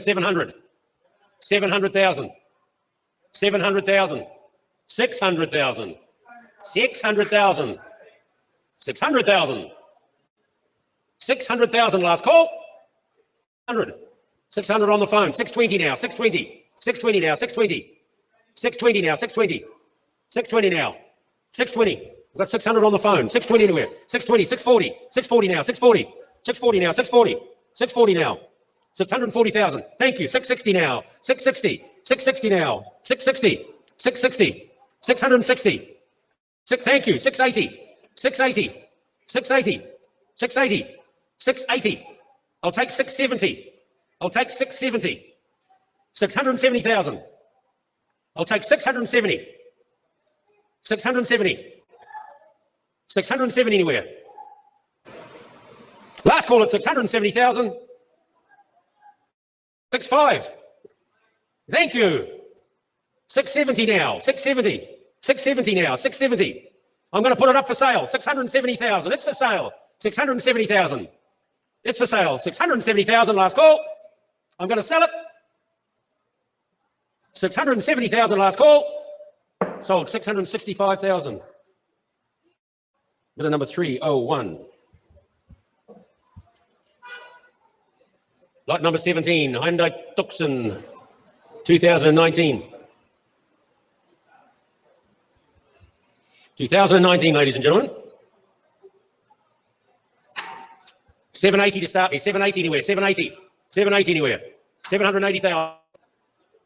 700. 700,000. 700,000. 600,000. 600,000. 600,000. 600,000 last call. 100. 600 on the phone. 620 now. 620. 620 now. 620. 620 now. 620. 620 now. 620. We've got 600 on the phone. 620 anywhere. 620. 640. 640 now. 640. 640 now. 640. 640 now. 640,000. Thank you. 660 now. 660. 660 now. 660. 660. 660. Thank you. 680. 680. 680. 680. 680. I'll take 670. I'll take 670. 670,000. I'll take 670. 670. 670 anywhere. Last call at 670,000. 65. Thank you. 670 now. 670. 670 now. 670. I'm going to put it up for sale. 670,000. It's for sale. 670,000. It's for sale. 670,000. Last call. I'm going to sell it. 670,000. Last call. Sold. 665,000. Bidder number 301. Lot number 17. Hyundai Tucson. 2019. 2019, ladies and gentlemen. 780 to start me. 780 anywhere. 780. 780 anywhere. 780,000.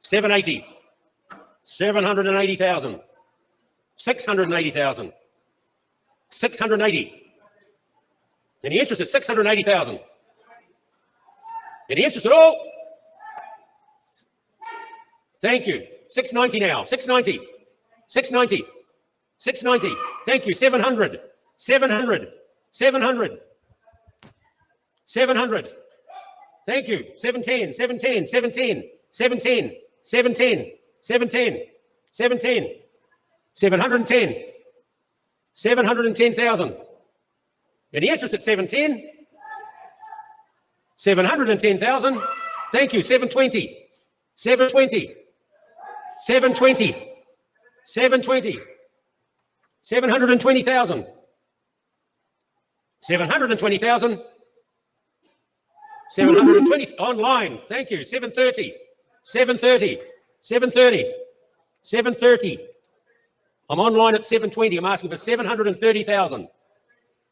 780. 780,000. 680,000. 680. Any interest at 680,000? Any interest at all? Thank you. 690 now. 690. 690. 690. Thank you. 700. 700. 700. 700. Thank you. 17. 17. 17. 17. 17. 17. 17. 710. 710,000. Any interest at 710? 710,000. Thank you. 720. 720. 720. 720. 720,000. 720,000. 720 online. Thank you. 730. 730. 730. 730. I'm online at 720. I'm asking for 730,000.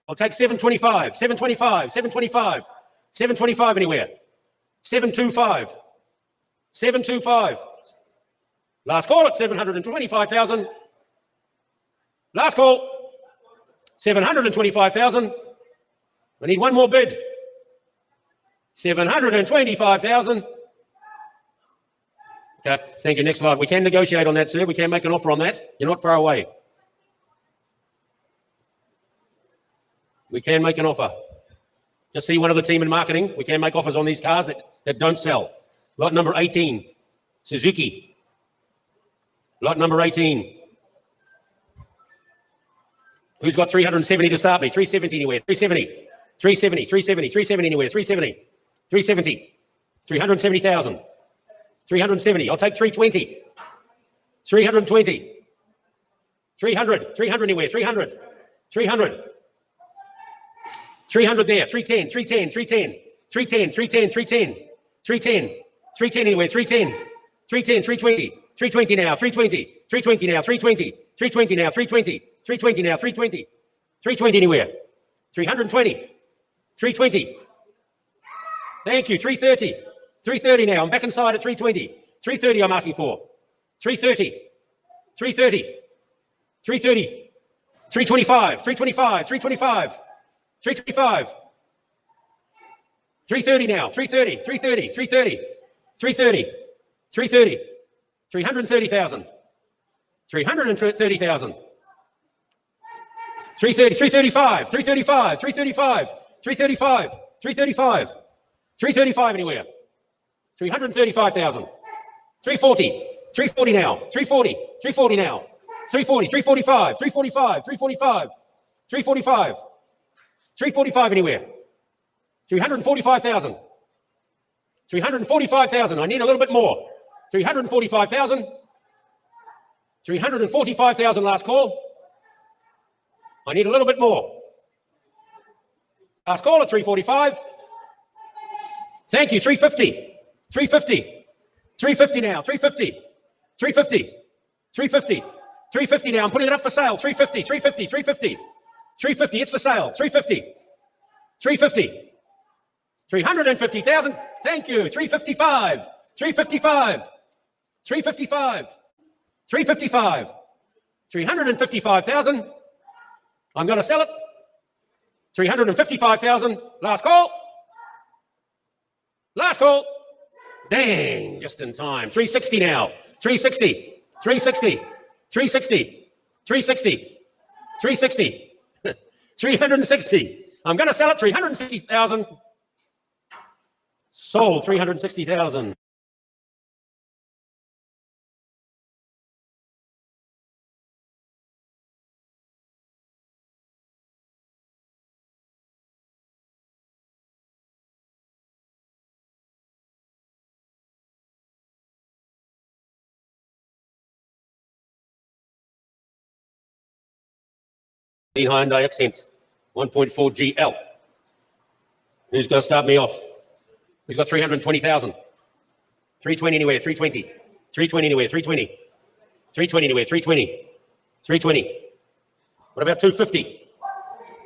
I'll take 725. 725. 725. 725 anywhere. 725. 725. Last call at 725,000. Last call. 725,000. I need one more bid. 725,000. Okay, thank you. Next slide. We can negotiate on that, sir. We can make an offer on that. You're not far away. We can make an offer. Just see one of the team in marketing. We can make offers on these cars that don't sell. Lot number 18, Suzuki. Lot number 18. Who's got 370 to start me? 370 anywhere. 370. 370. 370. 370 anywhere. 370. 370. 370,000. 370. I'll take 320. 320. 300. 300 anywhere. 300. 300. 300 there. 310. 310. 310. 310. 310. 310. 310. 310 anywhere. 310. 310. 320. 320 now. 320. 320 now. 320. 320 now. 320. 320 now. 320. 320 anywhere. 320. 320. Thank you. 330. 330 now. I'm back inside at 320. 330 I'm asking for. 330. 330. 330. 325. 325. 325. 325. 330 now. 330. 330. 330. 330. 330. 330,000. 330,000. 330. 335. 335. 335. 335. 335. 335 anywhere. 335,000. 340. 340 now. 340. 340 now. 340. 345. 345. 345. 345. 345 anywhere. 345,000. 345,000. I need a little bit more. 345,000. 345,000 last call. I need a little bit more. Last call at 345. Thank you, 350. 350. 350 now, 350. 350. 350. 350 now, I'm putting it up for sale. 350, 350, 350. 350, it's for sale. 350. 350. 350,000. Thank you. 355. 355. 355. 355. 355,000. I'm going to sell it. 355,000. Last call. Last call. Dang, just in time. 360 now. 360. 360. 360. 360. 360. 360. I'm going to sell it. 360,000. Sold. 360,000. Hyundai Accent, 1.4 GL. Who's going to start me off? Who's got 320,000? 320 anywhere, 320. 320 anywhere, 320. 320 anywhere, 320. 320. What about 250?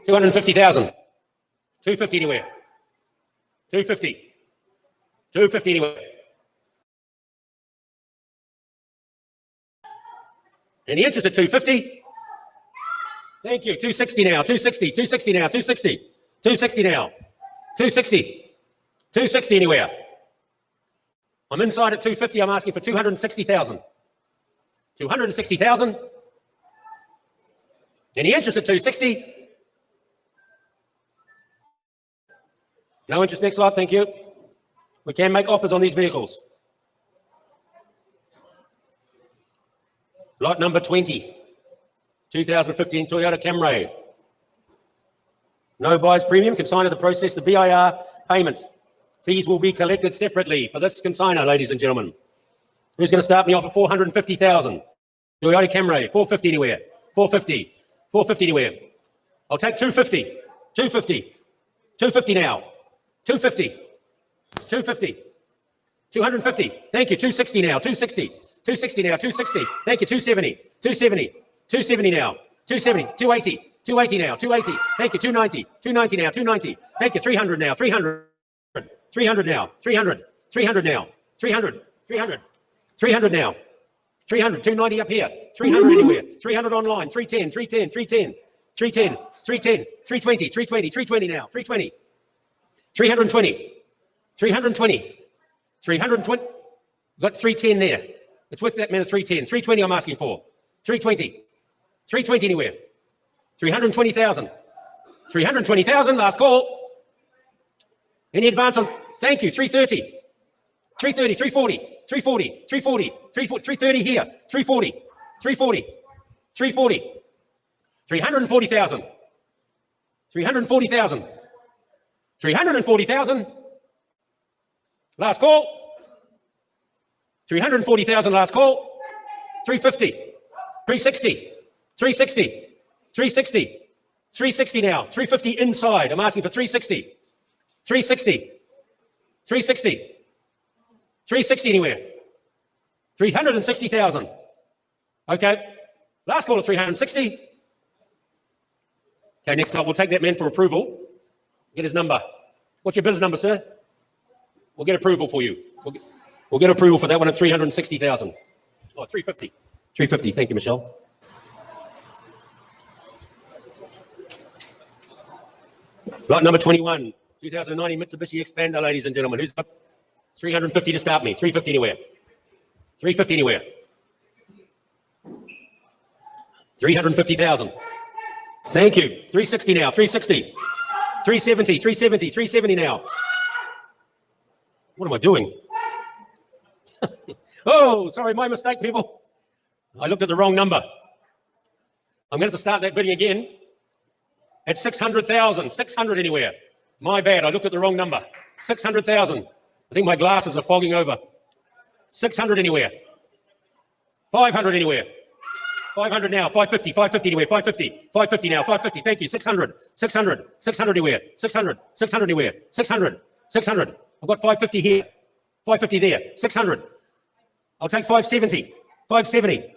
250,000. 250 anywhere. 250. 250 anywhere. Any interest at 250? Thank you. 260 now. 260. 260 now. 260. 260 now. 260. 260 anywhere. I'm inside at 250. I'm asking for 260,000. 260,000. Any interest at 260? No interest. Next lot. Thank you. We can make offers on these vehicles. Lot number 20. 2015 Toyota Camry. No buys premium, consignor to process the BIR payment. Fees will be collected separately for this consignor, ladies and gentlemen. Who's going to start me off at 450,000? Toyota Camry, 450 anywhere. 450. 450 anywhere. I'll take 250. 250. 250 now. 250. 250. 250. Thank you. 260 now. 260. 260 now. 260. Thank you. 270. 270. 270 now, 270, 280, 280 now, 280. Thank you, 290, 290 now, 290. Thank you, 300 now, 300, 300 now, 300, 300 now, 300, 300, 300 now, 300, 290 up here, 300 anywhere, 300 online, 310, 310, 310, 310, 310, 320, 320, 320 now, 320, 320, 320, 320. Got 310 there. It's with that man of 310. 320 I'm asking for. 320. 320 anywhere. 320,000. 320,000. Last call. Any advance on? Thank you. 330. 330. 340. 340. 340. 340. 330 here. 340. 340. 340. 340,000. 340,000. 340,000. Last call. 340,000. Last call. 350. 360. 360, 360, 360 now, 350 inside. I'm asking for 360, 360, 360, 360 anywhere, 360,000. Okay, last call of 360. Okay, next up, we'll take that man for approval. Get his number. What's your business number, sir? We'll get approval for you. We'll get approval for that one at 360,000. Oh, 350. 350, thank you, Michelle. Lot number 21, 2019 Mitsubishi Expander, ladies and gentlemen. Who's got 350 to start me? 350 anywhere. 350 anywhere. 350,000. Thank you. 360 now. 360. 370. 370. 370 now. What am I doing? Oh, sorry, my mistake, people. I looked at the wrong number. I'm going to have to start that bidding again. At 600,000, 600 anywhere. My bad, I looked at the wrong number. 600,000. I think my glasses are fogging over. 600 anywhere. 500 anywhere. 500 now. 550. 550 anywhere. 550. 550 now. 550. Thank you. 600. 600. 600 anywhere. 600. 600 anywhere. 600. 600. I've got 550 here. 550 there. 600. I'll take 570. 570.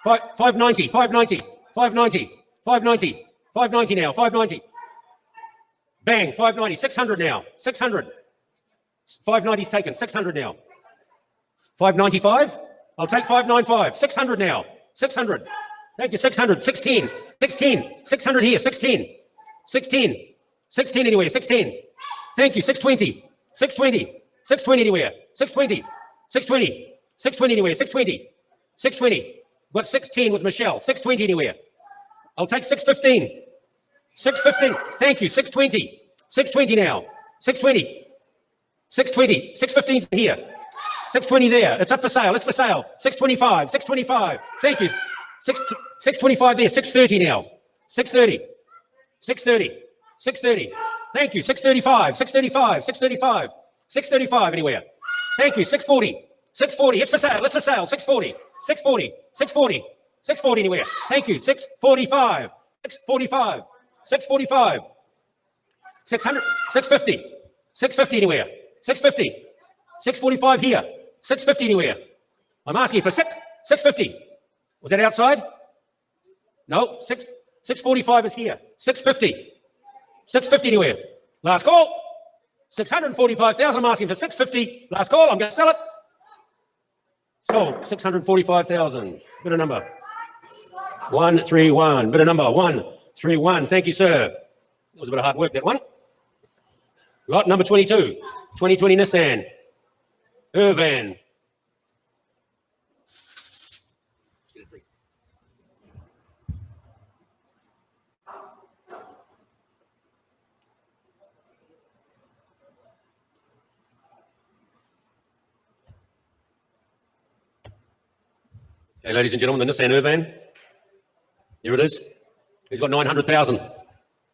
590. 590. 590. 590. 590 now. 590. Bang. 590. 600 now. 600. 590's taken. 600 now. 595. I'll take 595. 600 now. 600. Thank you. 600. 16. 16. 600 here. 16. 16. 16 anywhere. 16. Thank you. 620. 620. 620 anywhere. 620. 620. 620 anywhere. 620. 620. Got 16 with Michelle. 620 anywhere. I'll take 615. 615. Thank you. 620. 620 now. 620. 620. 615 here. 620 there. It's up for sale. It's for sale. 625. 625. Thank you. 625 there. 630 now. 630. 630. 630. Thank you. 635. 635. 635. 635 anywhere. Thank you. 640. 640. It's for sale. It's for sale. 640. 640. 640. 640 anywhere. Thank you. 645. 645. 645. 600. 650. 650 anywhere. 650. 645 here. 650 anywhere. I'm asking for 650. Was that outside? No. 645 is here. 650. 650 anywhere. Last call. 645,000. I'm asking for 650. Last call. I'm going to sell it. Sold. 645,000. Bit of number. 131. Bit of number. 131. Thank you, sir. It was a bit of hard work, that one. Lot number 22. 2020 Nissan. Irvan. Okay, ladies and gentlemen, the Nissan Irvan. Here it is. He's got 900,000.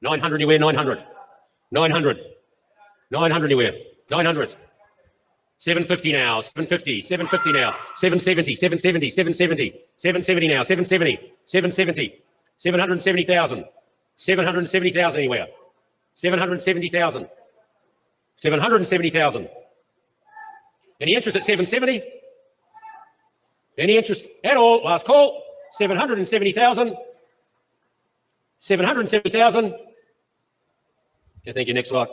900 anywhere, 900. 900. 900 anywhere. 900. 750 now. 750. 750 now. 770. 770. 770. 770 now. 770. 770. 770,000. 770,000 anywhere. 770,000. 770,000. Any interest at 770? Any interest at all? Last call. 770,000. 770,000. Okay, thank you. Next lot.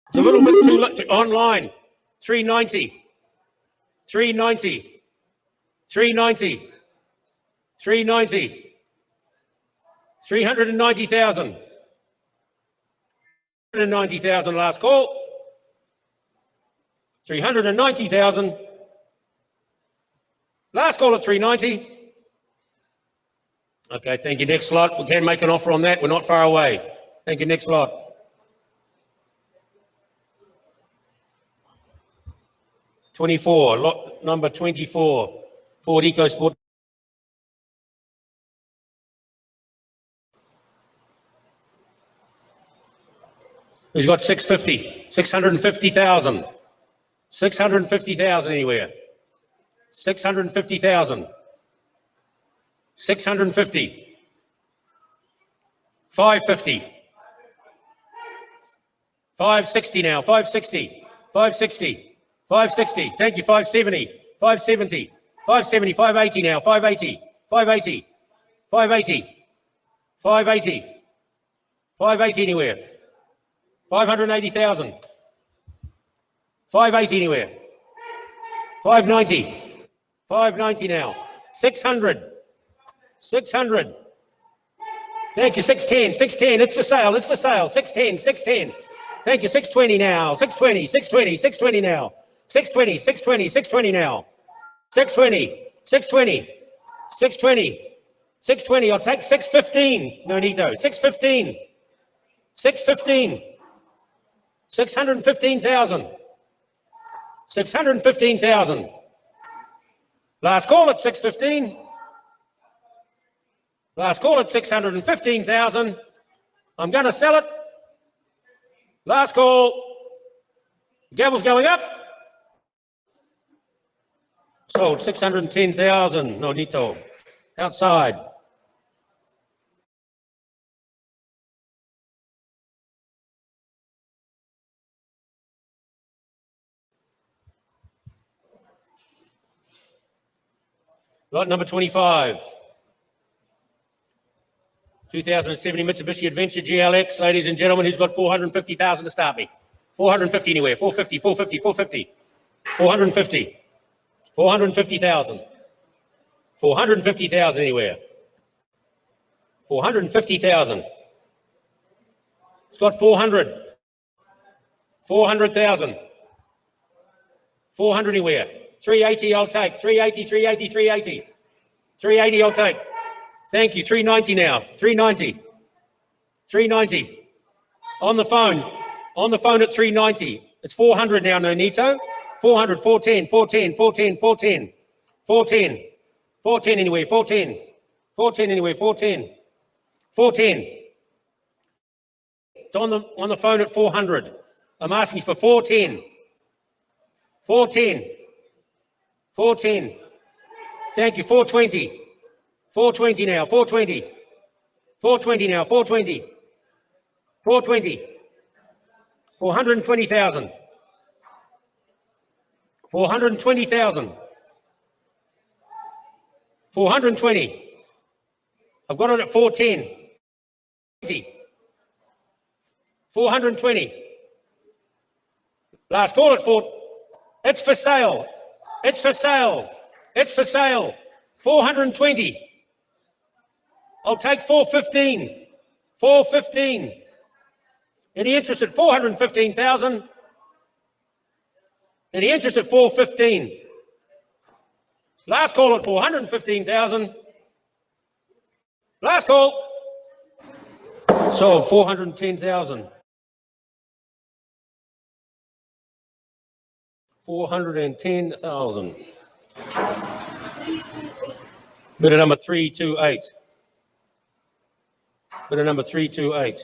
It's a little bit too late. Online. 390. 390. 390. 390. 390,000. 390,000 last call. 390,000. Last call at 390. Okay, thank you. Next slot. We can make an offer on that. We're not far away. Thank you. Next slot. Lot number 24, Ford Ecosport. Who's got 650? 650,000. 650,000 anywhere. 650,000. 650. 550. 560 now. 560. 560. 560. Thank you. 570. 570. 570. 580 now. 580. 580. 580. 580. 580 anywhere. 580,000. 580 anywhere. 590. 590 now. 600. 600. Thank you. 610. 610. It's for sale. It's for sale. 610. 610. Thank you. 620 now. 620. 620. 620 now. 620. 620. 620 now. 620. 620. 620. 620. I'll take 615. Nonito. 615. 615. 615,000. 615,000. Last call at 615. Last call at 615,000. I'm going to sell it. Last call. The gavel's going up. Sold 610,000. Nonito. Outside. Lot number 25. 2070 Mitsubishi Adventure GLX, ladies and gentlemen, who's got 450,000 to start me? 450 anywhere, 450, 450, 450, 450, 450,000, 450,000 anywhere, 450,000. It's got 400, 400,000, 400 anywhere, 380 I'll take, 380, 380, 380, 380 I'll take. Thank you. 390 now. 390. 390. On the phone. On the phone at 390. It's 400 now, Nonito. 400, 410, 410, 410, 410, 410, 410 anyway, 410, 410 anyway, 410, 410. It's on the phone at 400. I'm asking for 410. 410. 410. Thank you. 420. 420 now, 420. 420 now, 420. 420. 420,000. 420,000. 420. I've got it at 410. 420. Last call at 4. It's for sale. It's for sale. It's for sale. 420. I'll take 415. 415. Any interest at 415,000? Any interest at 415? Last call at 415,000. Last call. Sold 410,000. 410,000. Bidder number 328. Bidder number 328.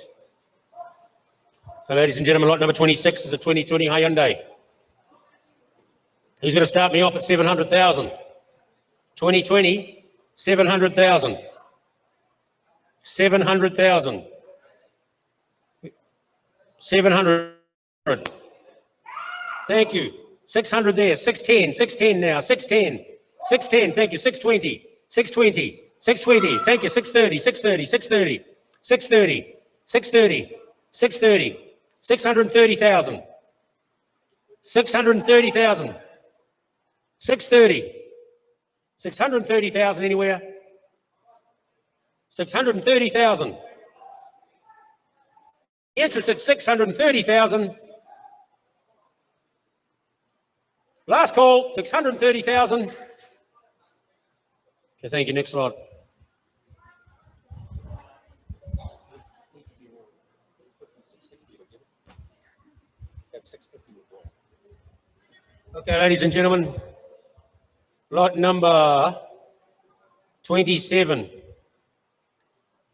So, ladies and gentlemen, lot number 26 is a 2020 Hyundai. Who's going to start me off at 700,000? 2020, 700,000. 700,000. 700. Thank you. 600 there. 610. 610 now. 610. 610. Thank you. 620. 620. 620. Thank you. 630. 630. 630. 630. 630. 630. 630,000. 630,000. 630. 630,000 anywhere? 630,000. Interest at 630,000. Last call, 630,000. Okay, thank you. Next lot. Okay, ladies and gentlemen, lot number 27,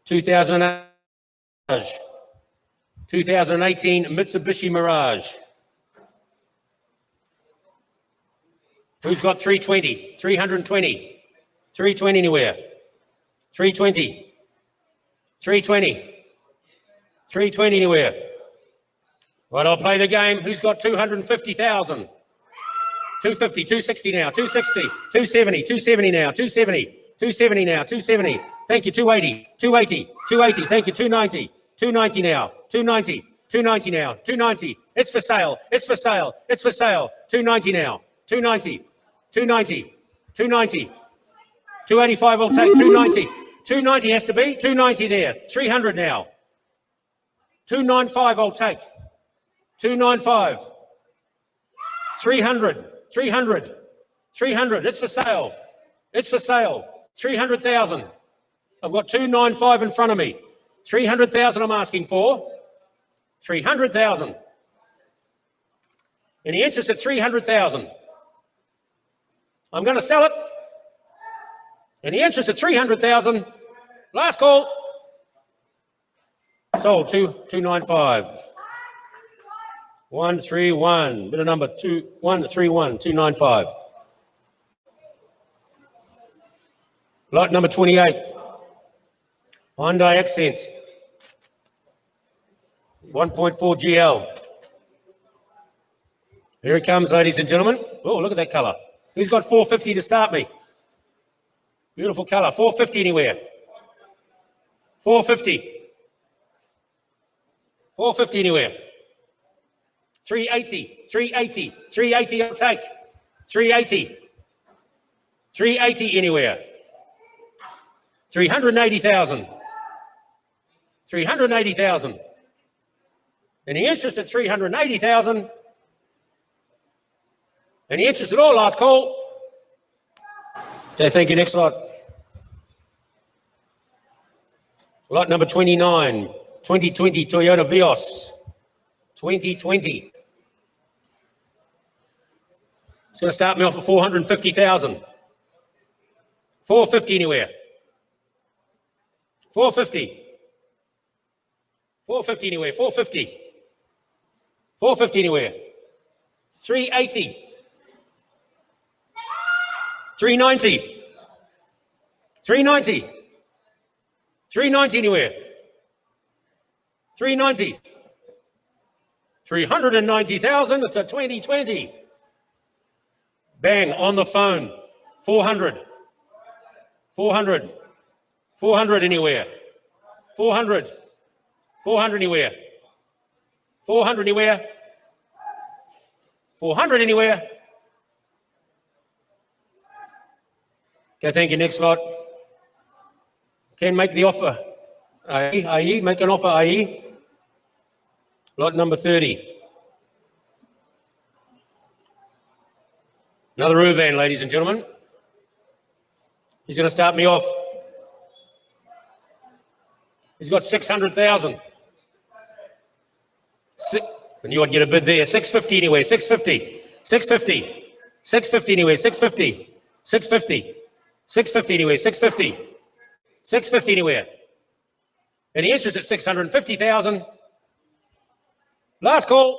2018 Mitsubishi Mirage. Who's got 320? 320. 320 anywhere? 320. 320. 320 anywhere? Right, I'll play the game. Who's got 250,000? 250, 260 now, 260, 270, 270 now, 270, 270 now, 270. Thank you, 280, 280, 280. Thank you, 290, 290 now. 290. 290 now. 290. It's for sale. It's for sale. It's for sale. 290 now. 290. 290. 290. 285 will take. 290. 290 has to be. 290 there. 300 now. 295 I'll take. 295. 300. 300. 300. It's for sale. It's for sale. 300,000. I've got 295 in front of me. 300,000 I'm asking for. 300,000. Any interest at 300,000? I'm going to sell it. Any interest at 300,000? Last call. Sold. 295. 131. Bit of number 131. 295. Lot number 28. Hyundai Accent. 1.4 GL. Here it comes, ladies and gentlemen. Oh, look at that colour. Who's got 450 to start me? Beautiful colour. 450 anywhere. 450. 450 anywhere. 380. 380. 380 I'll take. 380. 380 anywhere. 380,000. 380,000. Any interest at 380,000? Any interest at all? Last call. Okay, thank you. Next lot. Lot number 29. 2020 Toyota Vios. 2020. It's going to start me off at 450,000. 450 anywhere. 450. 450 anywhere. 450. 450 anywhere. 380. 390. 390. 390 anywhere. 390. 390,000. It's a 2020. Bang on the phone. 400. 400. 400 anywhere. 400. 400 anywhere. 400 anywhere. 400 anywhere. Okay, thank you. Next lot. Can make the offer. IE, make an offer, IE. Lot number 30. Another Ruvan, ladies and gentlemen. He's going to start me off. He's got 600,000. I knew I'd get a bid there. 650 anyway. 650. 650. 650 anyway. 650. 650. 650 anyway. 650. 650 anywhere. Any interest at 650,000? Last call.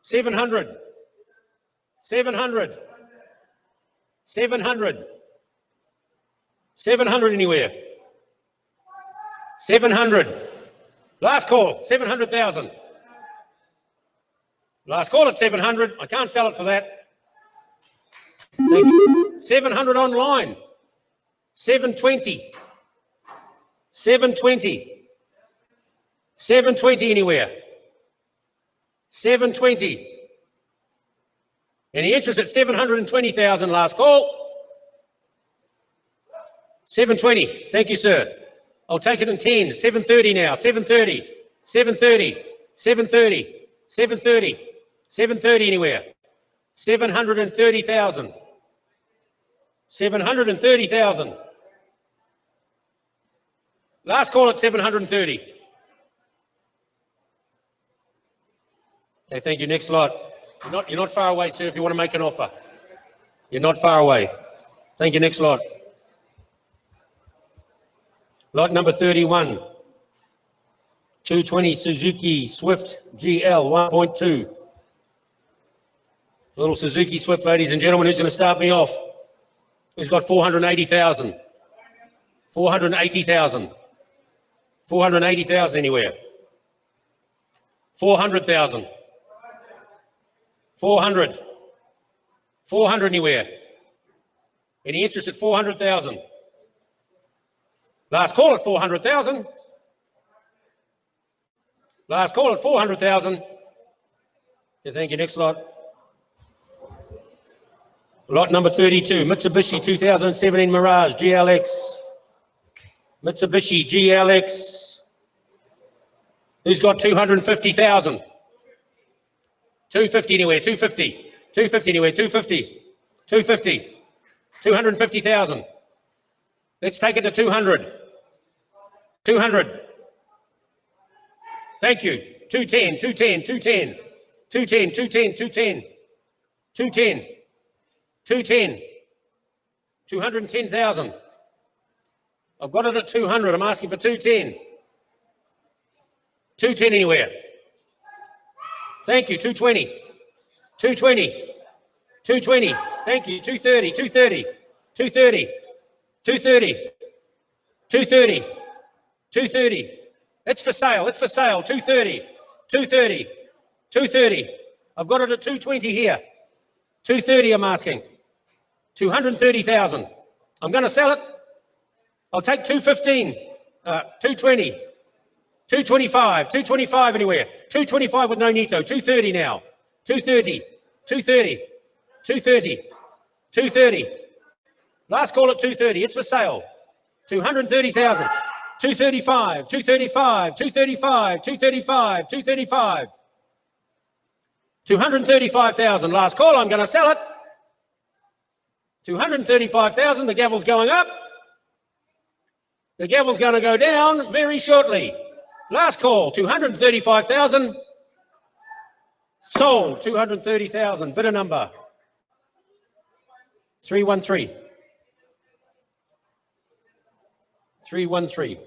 700. 700. 700. 700 anywhere. 700. Last call. 700,000. Last call at 700. I can't sell it for that. Thank you. 700 online. 720. 720. 720 anywhere. 720. Any interest at 720,000? Last call. 720. Thank you, sir. I'll take it in 10. 730 now. 730. 730. 730. 730. 730 anywhere. 730,000. 730,000. Last call at 730. Okay, thank you. Next lot. You're not far away, sir, if you want to make an offer. You're not far away. Thank you. Next lot. Lot number 31. 220 Suzuki Swift GL 1.2. Little Suzuki Swift, ladies and gentlemen. Who's going to start me off? Who's got 480,000? 480,000. 480,000 anywhere. 400,000. 400. 400 anywhere. Any interest at 400,000? Last call at 400,000. Last call at 400,000. Okay, thank you. Next lot. Lot number 32, Mitsubishi 2017 Mirage GLX. Mitsubishi GLX. Who's got 250,000? 250 anywhere, 250. 250 anywhere, 250. 250. 250,000. Let's take it to 200. 200. Thank you. 210, 210, 210. 210, 210, 210. 210. 210. 210,000. I've got it at 200. I'm asking for 210. 210 anywhere. Thank you. 220. 220. 220. Thank you. 230. 230. 230. 230. 230. 230. It's for sale. It's for sale. 230. 230. 230. I've got it at 220 here. 230 I'm asking. 230,000. I'm going to sell it. I'll take 215. 220. 225. 225 anywhere. 225 with no Nito. 230 now. 230. 230. 230. 230. Last call at 230. It's for sale. 230,000. 235. 235. 235. 235. 235. 235,000. Last call. I'm going to sell it. 235,000. The gavel's going up. The gavel's going to go down very shortly. Last call. 235,000. Sold. 230,000. Bidder number 313. 313.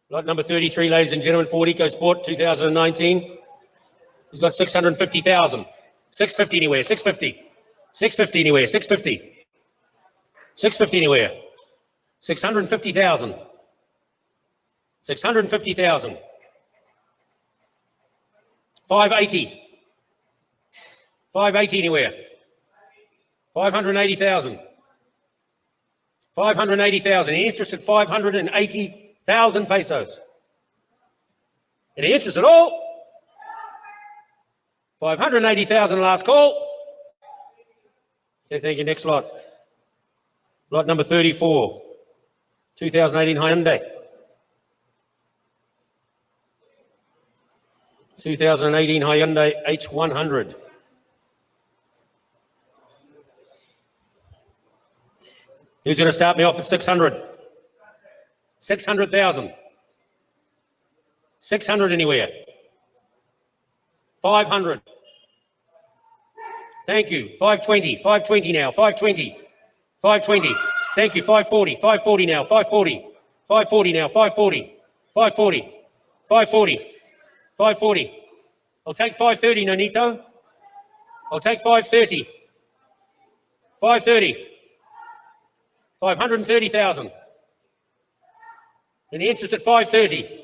Lot number 33, ladies and gentlemen, Ford Ecosport 2019. He's got 650,000. 650 anywhere, 650. 650 anywhere, 650. 650 anywhere. 650,000. 650,000. 580. 580 anywhere. 580,000. 580,000. Any interest at 580,000 pesos? Any interest at all? 580,000 last call. Okay, thank you. Next lot. Lot number 34. 2018 Hyundai. 2018 Hyundai H100. Who's going to start me off at 600? 600,000. 600 anywhere. 500. Thank you. 520. 520 now. 520. 520. Thank you. 540. 540 now. 540. 540 now. 540. 540. 540. 540. I'll take 530, Nonito. I'll take 530. 530. 530,000. And the interest at 530.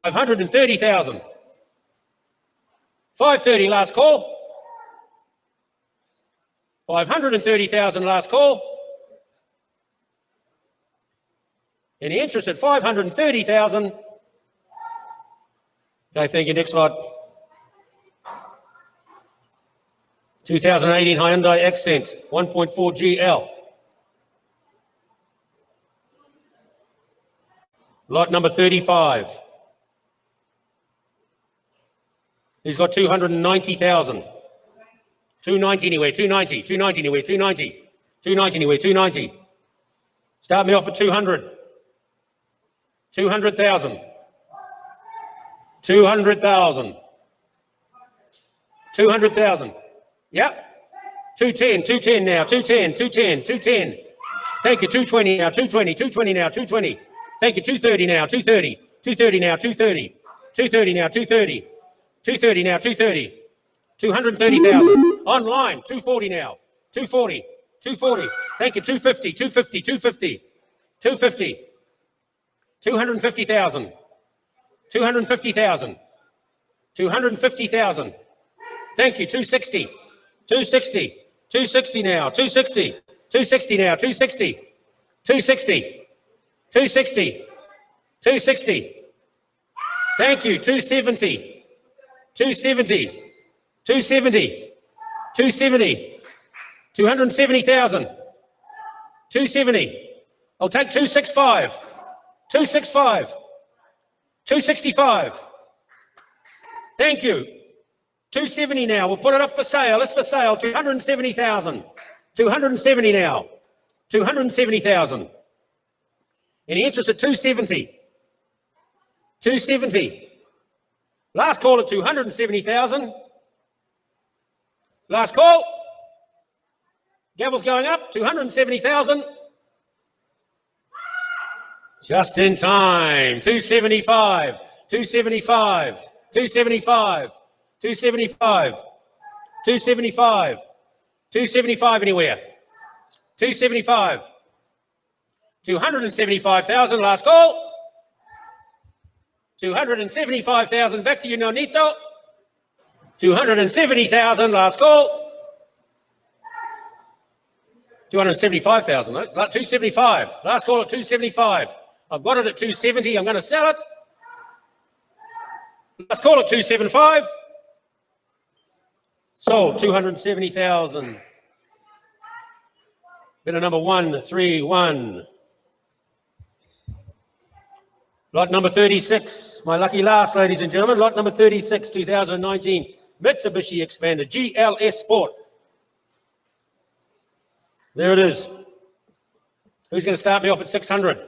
530,000. 530 last call. 530,000 last call. And the interest at 530,000. Okay, thank you. Next lot. 2018 Hyundai Accent 1.4 GL. Lot number 35. He's got 290,000. 290 anywhere, 290, 290 anywhere, 290. 290 anywhere, 290. Start me off at 200. 200,000. 200,000. 200,000. Yep. 210, 210 now, 210, 210, 210. Thank you, 220 now, 220, 220 now, 220. Thank you, 230 now, 230, 230 now, 230, 230 now, 230, 230 now, 230, 230,000. Online, 240 now, 240, 240. Thank you, 250, 250, 250, 250, 250,000. 250,000. 250,000. Thank you. 260. 260. 260 now. 260. 260 now. 260. 260. 260. 260. Thank you. 270. 270. 270. 270. 270,000. 270. I'll take 265. 265. 265. Thank you. 270 now. We'll put it up for sale. It's for sale. 270,000. 270 now. 270,000. Any interest at 270? 270. Last call at 270,000. Last call. Gavel's going up. 270,000. Just in time. 275. 275. 275. 275. 275. 275 anywhere. 275. 275,000. Last call. 275,000. Back to you, Nonito. 270,000. Last call. 275,000. 275. Last call at 275. I've got it at 270. I'm going to sell it. Last call at 275. Sold 270,000. Bidder number 131. Lot number 36. My lucky last, ladies and gentlemen. Lot number 36, 2019 Mitsubishi Expander GLS Sport. There it is. Who's going to start me off at 600?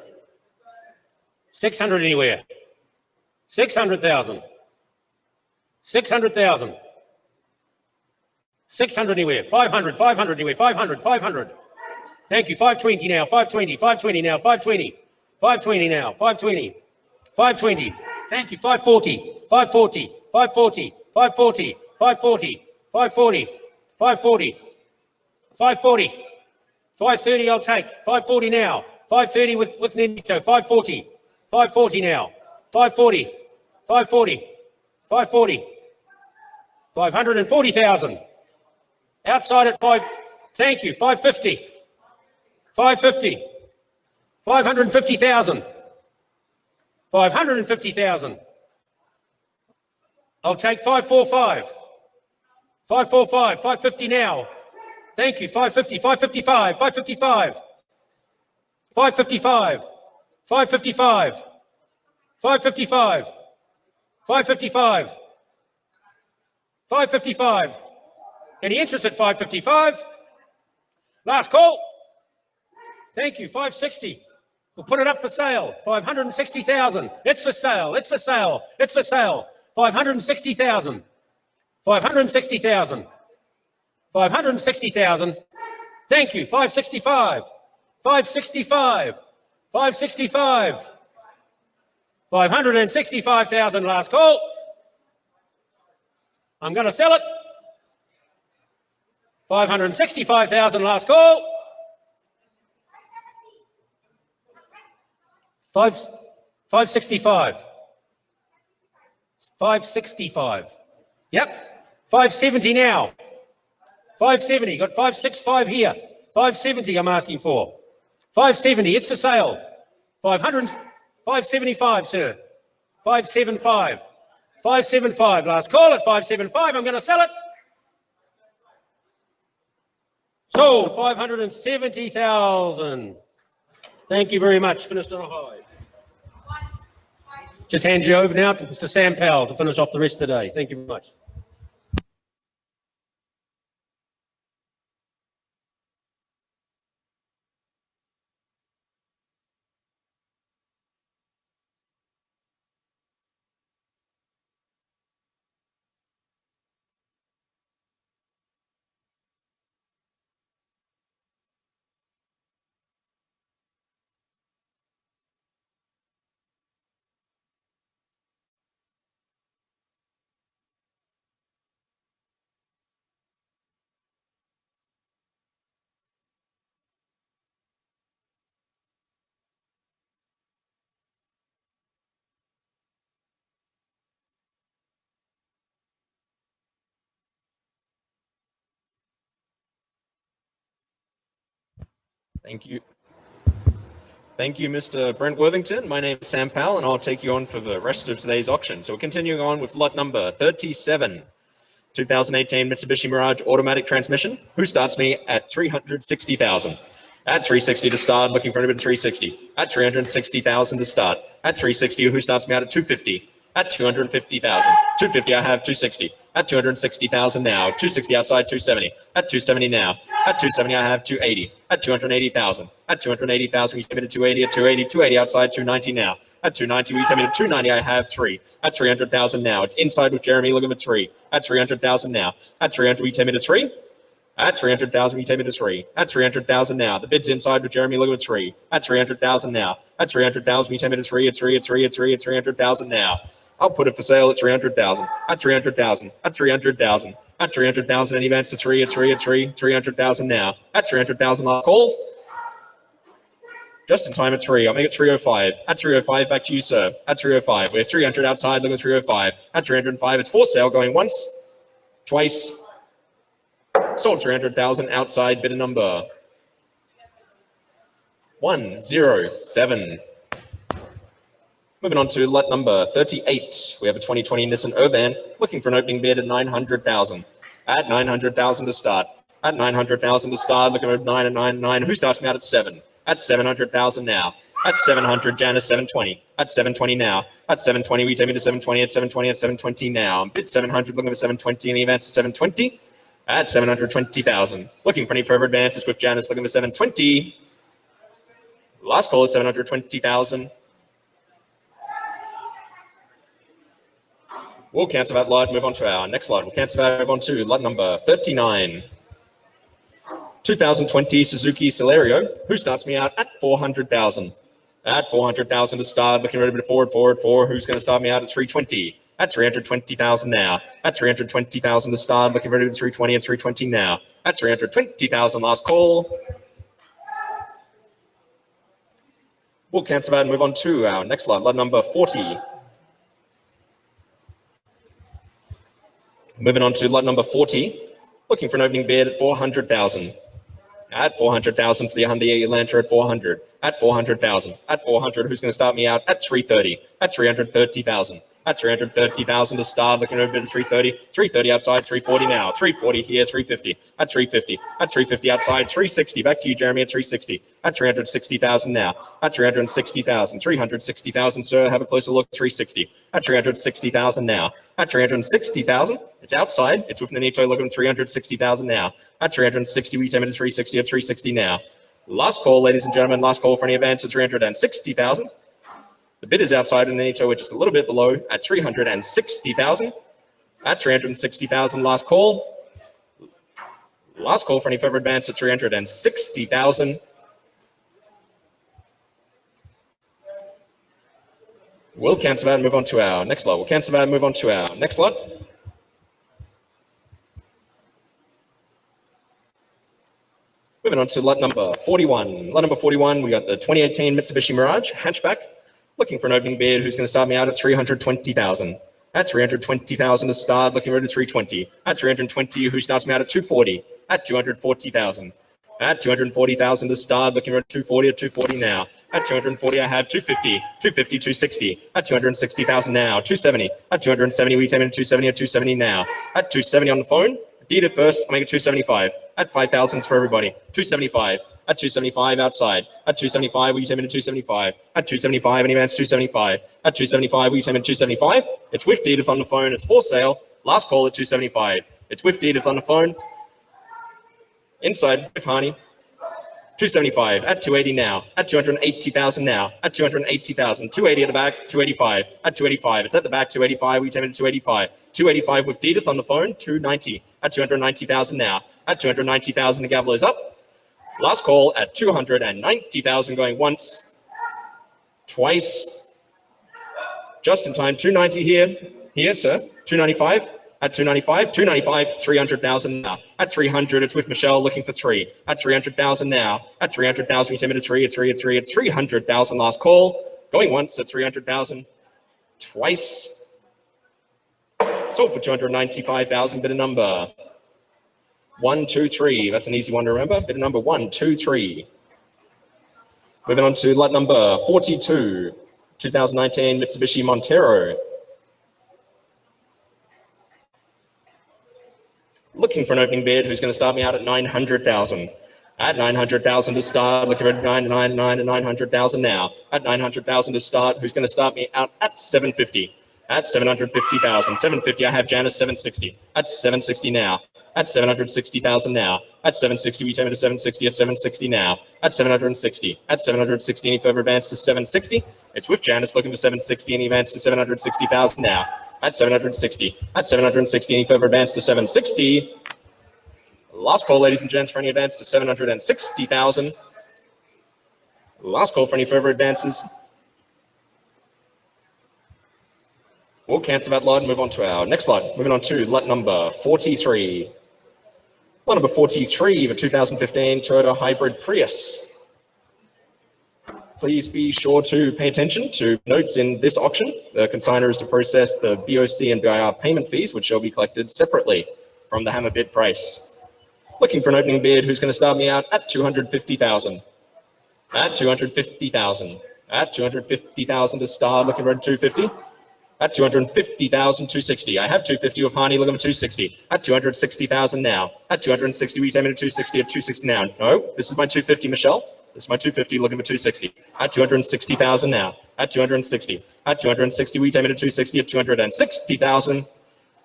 600 anywhere. 600,000. 600,000. 600 anywhere. 500, 500 anywhere. 500, 500. Thank you. 520 now. 520, 520 now. 520. 520 now. 520. 520. Thank you. 540. 540. 540. 540. 540. 540. 540. 540. 530 I'll take. 540 now. 530 with Nindito. 540. 540 now. 540. 540. 540. 540,000. Outside at 5. Thank you. 550. 550. 550,000. 550,000. I'll take 545. 545. 550 now. Thank you. 550. 555. 555. 555. 555. 555. 555. 555. Any interest at 555? Last call. Thank you. 560. We'll put it up for sale. 560,000. It's for sale. It's for sale. It's for sale. 560,000. 560,000. 560,000. Thank you. 565. 565. 565. 565,000. Last call. I'm going to sell it. 565,000. Last call. 565. 565. Yep. 570 now. 570. Got 565 here. 570 I'm asking for. 570. It's for sale. 575, sir. 575. 575. Last call at 575. I'm going to sell it. Sold 570,000. Thank you very much. Finished on a high. Just hand you over now to Mr. Sam Powell to finish off the rest of the day. Thank you very much. Thank you. Thank you, Mr. Brent Worthington. My name is Sam Powell, and I'll take you on for the rest of today's auction. So we're continuing on with lot number 37, 2018 Mitsubishi Mirage automatic transmission. Who starts me at 360,000? At 360 to start, looking for a bit of 360. At 360,000 to start. At 360, who starts me out at 250? At 250,000. 250, I have 260. At 260,000 now. 260 outside, 270. At 270 now. At 270, I have 280. At 280,000. At 280,000, we take it to 280. At 280, 280 outside, 290 now. At 290, we take it to 290, I have 3. At 300,000 now. It's inside with Jeremy, looking at 3. At 300,000 now. At 300, we take it to 3. At 300,000, we take it to 3. At 300,000 now. The bid's inside with Jeremy, looking at 3. At 300,000 now. At 300,000, we take it to 3. At 3, at 3, at 3, at 300,000 now. I'll put it for sale at 300,000. At 300,000. At 300,000. At 300,000, any advance to 3, at 3, at 3, 300,000 now. At 300,000, last call. Just in time at 3. I'll make it 305. At 305, back to you, sir. At 305. We're 300 outside, look at 305. At 305, it's for sale, going once, twice. Sold 300,000 outside, bidder number 107. Moving on to lot number 38. We have a 2020 Nissan Urban looking for an opening bid at 900,000. At 900,000 to start. At 900,000 to start, looking at 999. Who starts me out at 7? At 700,000 now. At 700, Janice, 720. At 720 now. At 720, we take me to 720. At 720, at 720 now. Bid 700, looking for 720. Any advance to 720? At 720,000. Looking for any further advances with Janice, looking for 720. Last call at 720,000. We'll cancel that lot, move on to our next lot. We'll cancel that, move on to lot number 39. 2020 Suzuki Celerio. Who starts me out at 400,000? At 400,000 to start, looking ready to forward. Who's going to start me out at 320? At 320,000 now. At 320,000 to start, looking ready to 320 at 320 now. At 320,000, last call. We'll cancel that and move on to our next lot, lot number 40. Moving on to lot number 40, looking for an opening bid at 400,000. At 400,000 for the Hyundai Elantra at 400. At 400,000. At 400, who's going to start me out at 330? At 330,000. At 330,000 to start, looking at a bid at 330. 330 outside, 340 now. 340 here, 350. At 350. At 350 outside, 360. Back to you, Jeremy, at 360. At 360,000 now. At 360,000. 360,000, sir. Have a closer look. 360. At 360,000 now. At 360,000. It's outside. It's with Nanito. Looking at 360,000 now. At 360, we take it at 360. At 360 now. Last call, ladies and gentlemen. Last call for any advance at 360,000. The bid is outside in Nanito, which is a little bit below at 360,000. At 360,000, last call. Last call for any further advance at 360,000. We'll cancel that and move on to our next lot. We'll cancel that and move on to our next lot. Moving on to lot number 41. Lot number 41, we got the 2018 Mitsubishi Mirage hatchback. Looking for an opening bid. Who's going to start me out at 320,000? At 320,000 to start, looking ready at 320. At 320, who starts me out at 240? At 240,000. At 240,000 to start, looking ready at 240 at 240 now. At 240, I have 250, 250, 260. At 260,000 now, 270. At 270, we take it at 270 at 270 now. At 270 on the phone, deed it first, I'll make it 275. At 5,000 for everybody. 275. At 275 outside. At 275, will you take me to 275? At 275, any man's 275. At 275, will you take me to 275? It's with deed on the phone. It's for sale. Last call at 275. It's with deed on the phone. Inside with Hani. 275 at 280 now. At 280,000 now. At 280,000. 280 at the back. 285. At 285. It's at the back. 285. We take it to 285. 285 with Deedith on the phone. 290. At 290,000 now. At 290,000, the gavel is up. Last call at 290,000 going once, twice, just in time. 290 here, sir. 295 at 295, 295, 300,000 now. At 300, it's with Michelle looking for 3. At 300,000 now. At 300,000, we take it at 3, at 3, at 3, at 300,000. Last call going once at 300,000, twice. Sold for 295,000. Bid a number 123. That's an easy one to remember. Bid a number 123. Moving on to lot number 42, 2019 Mitsubishi Montero. Looking for an opening bid who's going to start me out at 900,000. At 900,000 to start, looking at 999 and 900,000 now. At 900,000 to start, who's going to start me out at 750? At 750,000. 750, I have Janice 760. At 760 now. At 760,000 now. At 760, we take it to 760 at 760 now. At 760. At 760, any further advance to 760. It's with Janice looking for 760, any advance to 760,000 now. At 760. At 760, any further advance to 760. Last call, ladies and gents, for any advance to 760,000. Last call for any further advances. We'll cancel that lot and move on to our next lot. Moving on to lot number 43. Lot number 43, the 2015 Toyota Hybrid Prius. Please be sure to pay attention to notes in this auction. The consignor is to process the BOC and BIR payment fees, which shall be collected separately from the hammer bid price. Looking for an opening bid who's going to start me out at 250,000. At 250,000. At 250,000 to start, looking for 250. At 250,000, 260. I have 250 with Hani, looking for 260. At 260,000 now. At 260, we take me to 260 at 260 now. No, this is my 250, Michelle. This is my 250, looking for 260. At 260,000 now. At 260. At 260, we take me to 260 at 260,000.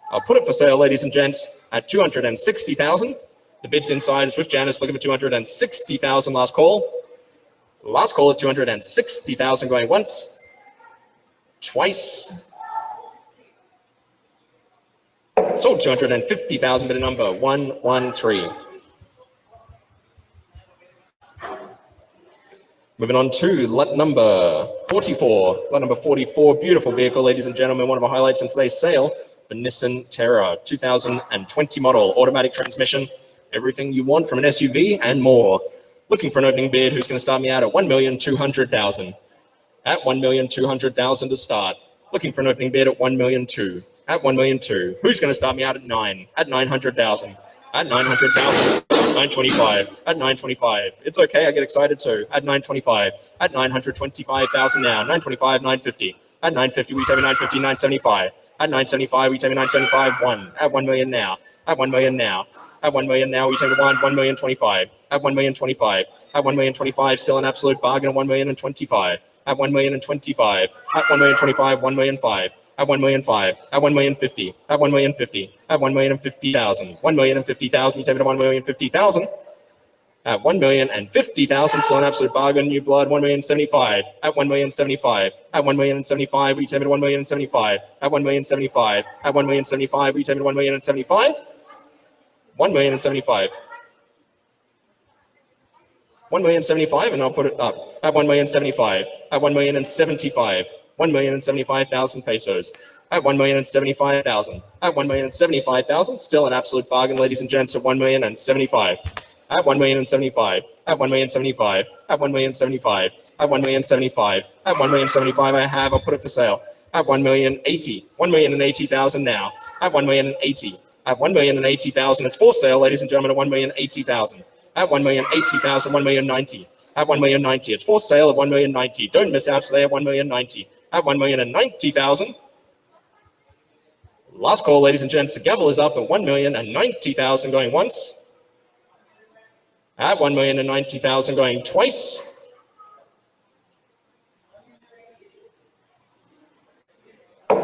I'll put it for sale, ladies and gents, at 260,000. The bid's inside. It's with Janice, looking for 260,000. Last call. Last call at 260,000 going once. Twice. Sold 250,000, bid number 113. Moving on to lot number 44. Lot number 44, beautiful vehicle, ladies and gentlemen. One of the highlights in today's sale, the Nissan Terra 2020 model, automatic transmission, everything you want from an SUV and more. Looking for an opening bid who's going to start me out at 1,200,000. At 1,200,000 to start. Looking for an opening bid at 1,200,000. At 1,200,000. Who's going to start me out at 9? At 900,000. At 900,000. 925. At 925. It's okay, I get excited too. At 925. At 925,000 now. 925, 950. At 950, we take a 950, 975. At 975, we take a 975, 1. At 1 million now. At 1 million now. At 1 million now, we take a 1,025,000. At 1,025,000. At 1,025,000, still an absolute bargain at 1,025,000. At 1,025,000. At 1,025,000, 1,005,000. At 1,005,000. At 1,050,000. At 1,050,000. At 1,050,000. 1,050,000, we take it to 1,050,000. At 1,050,000, still an absolute bargain, new blood, 1,075,000. At 1,075,000. At 1,075,000, we take it to 1,075,000. At 1,075,000. At 1,075,000, we take it to 1,075,000. 1,075,000. 1,075,000, and I'll put it up. At 1,075,000. At 1,075,000. 1,075,000 pesos. At 1,075,000. At 1,075,000, still an absolute bargain, ladies and gents, at 1,075,000. At 1,075,000. At 1,075,000. At 1,075,000. At 1,075,000. At 1,075,000, I have. I'll put it for sale. At 1,080,000. 1,080,000 now. At 1,080,000. At 1,080,000, it's for sale, ladies and gentlemen, at 1,080,000. At 1,080,000, 1,090,000. At 1,090,000, it's for sale at 1,090,000. Don't miss out today at 1,090,000. At 1,090,000. Last call, ladies and gents. The gavel is up at 1,090,000 going once. At 1,090,000 going twice.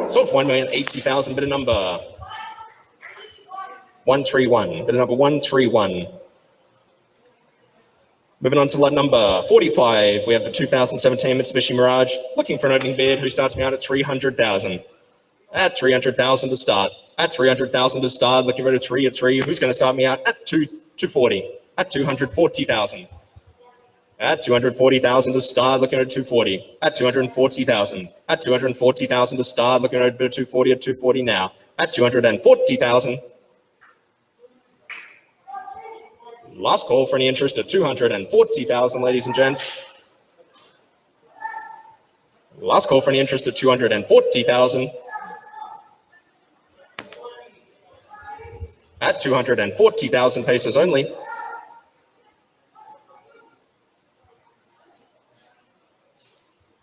So for 1,080,000, bid number 131. Bid number 131. Moving on to lot number 45, we have the 2017 Mitsubishi Mirage. Looking for an opening bid who starts me out at 300,000. At 300,000 to start. At 300,000 to start. Looking for a 3 at 3. Who's going to start me out at 240? At 240,000. At 240,000 to start. Looking at 240. At 240,000. At 240,000 to start. Looking at 240 at 240 now. At 240,000. Last call for any interest at 240,000, ladies and gents. Last call for any interest at 240,000. At 240,000 pesos only.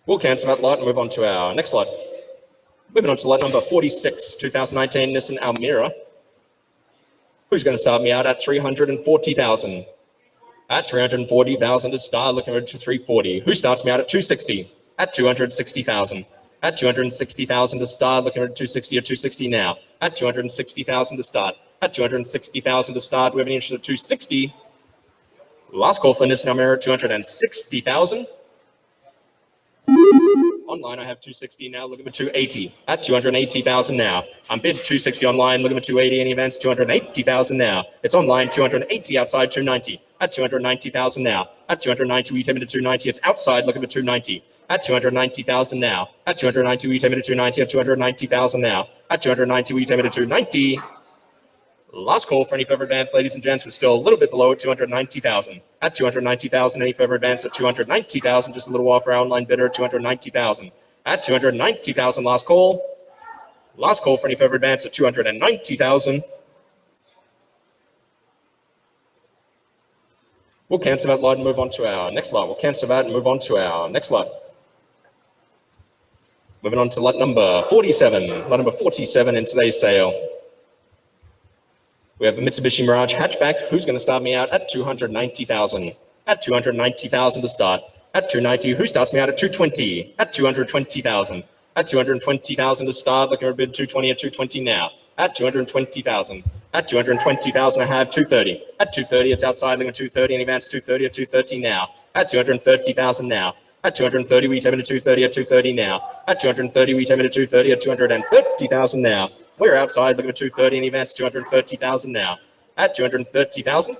We'll cancel that lot and move on to our next lot. Moving on to lot number 46, 2019 Nissan Almera. Who's going to start me out at 340,000? At 340,000 to start, looking over to 340. Who starts me out at 260? At 260,000. At 260,000 to start, looking over 260 or 260 now. At 260,000 to start. At 260,000 to start, we have an interest of 260. Last call for Nissan Almera, 260,000. Online, I have 260 now, looking for 280. At 280,000 now. I'm bid 260 online, looking for 280. Any events, 280,000 now. It's online, 280 outside, 290. At 290,000 now. At 290, we take it to 290. It's outside, looking for 290. At 290,000 now. At 290, we take it to 290. At 290,000 now. At 290, we take it to 290. Last call for any further advance, ladies and gents, was still a little bit below at 290,000. At 290,000, any further advance at 290,000, just a little while for our online bidder at 290,000. At 290,000, last call. Last call for any further advance at 290,000. We'll cancel that lot and move on to our next lot. We'll cancel that and move on to our next lot. Moving on to lot number 47. Lot number 47 in today's sale. We have a Mitsubishi Mirage hatchback. Who's going to start me out at 290,000? At 290,000 to start. At 290, who starts me out at 220? At 220,000. At 220,000 to start. Looking for a bid 220 at 220 now. At 220,000. At 220,000, I have 230. At 230, it's outside. Looking at 230. Any advance 230 at 230 now. At 230,000 now. At 230, we take it to 230 at 230 now. At 230, we take it to 230 at 230,000 now. We're outside, looking at 230, any events, 230,000 now. At 230,000.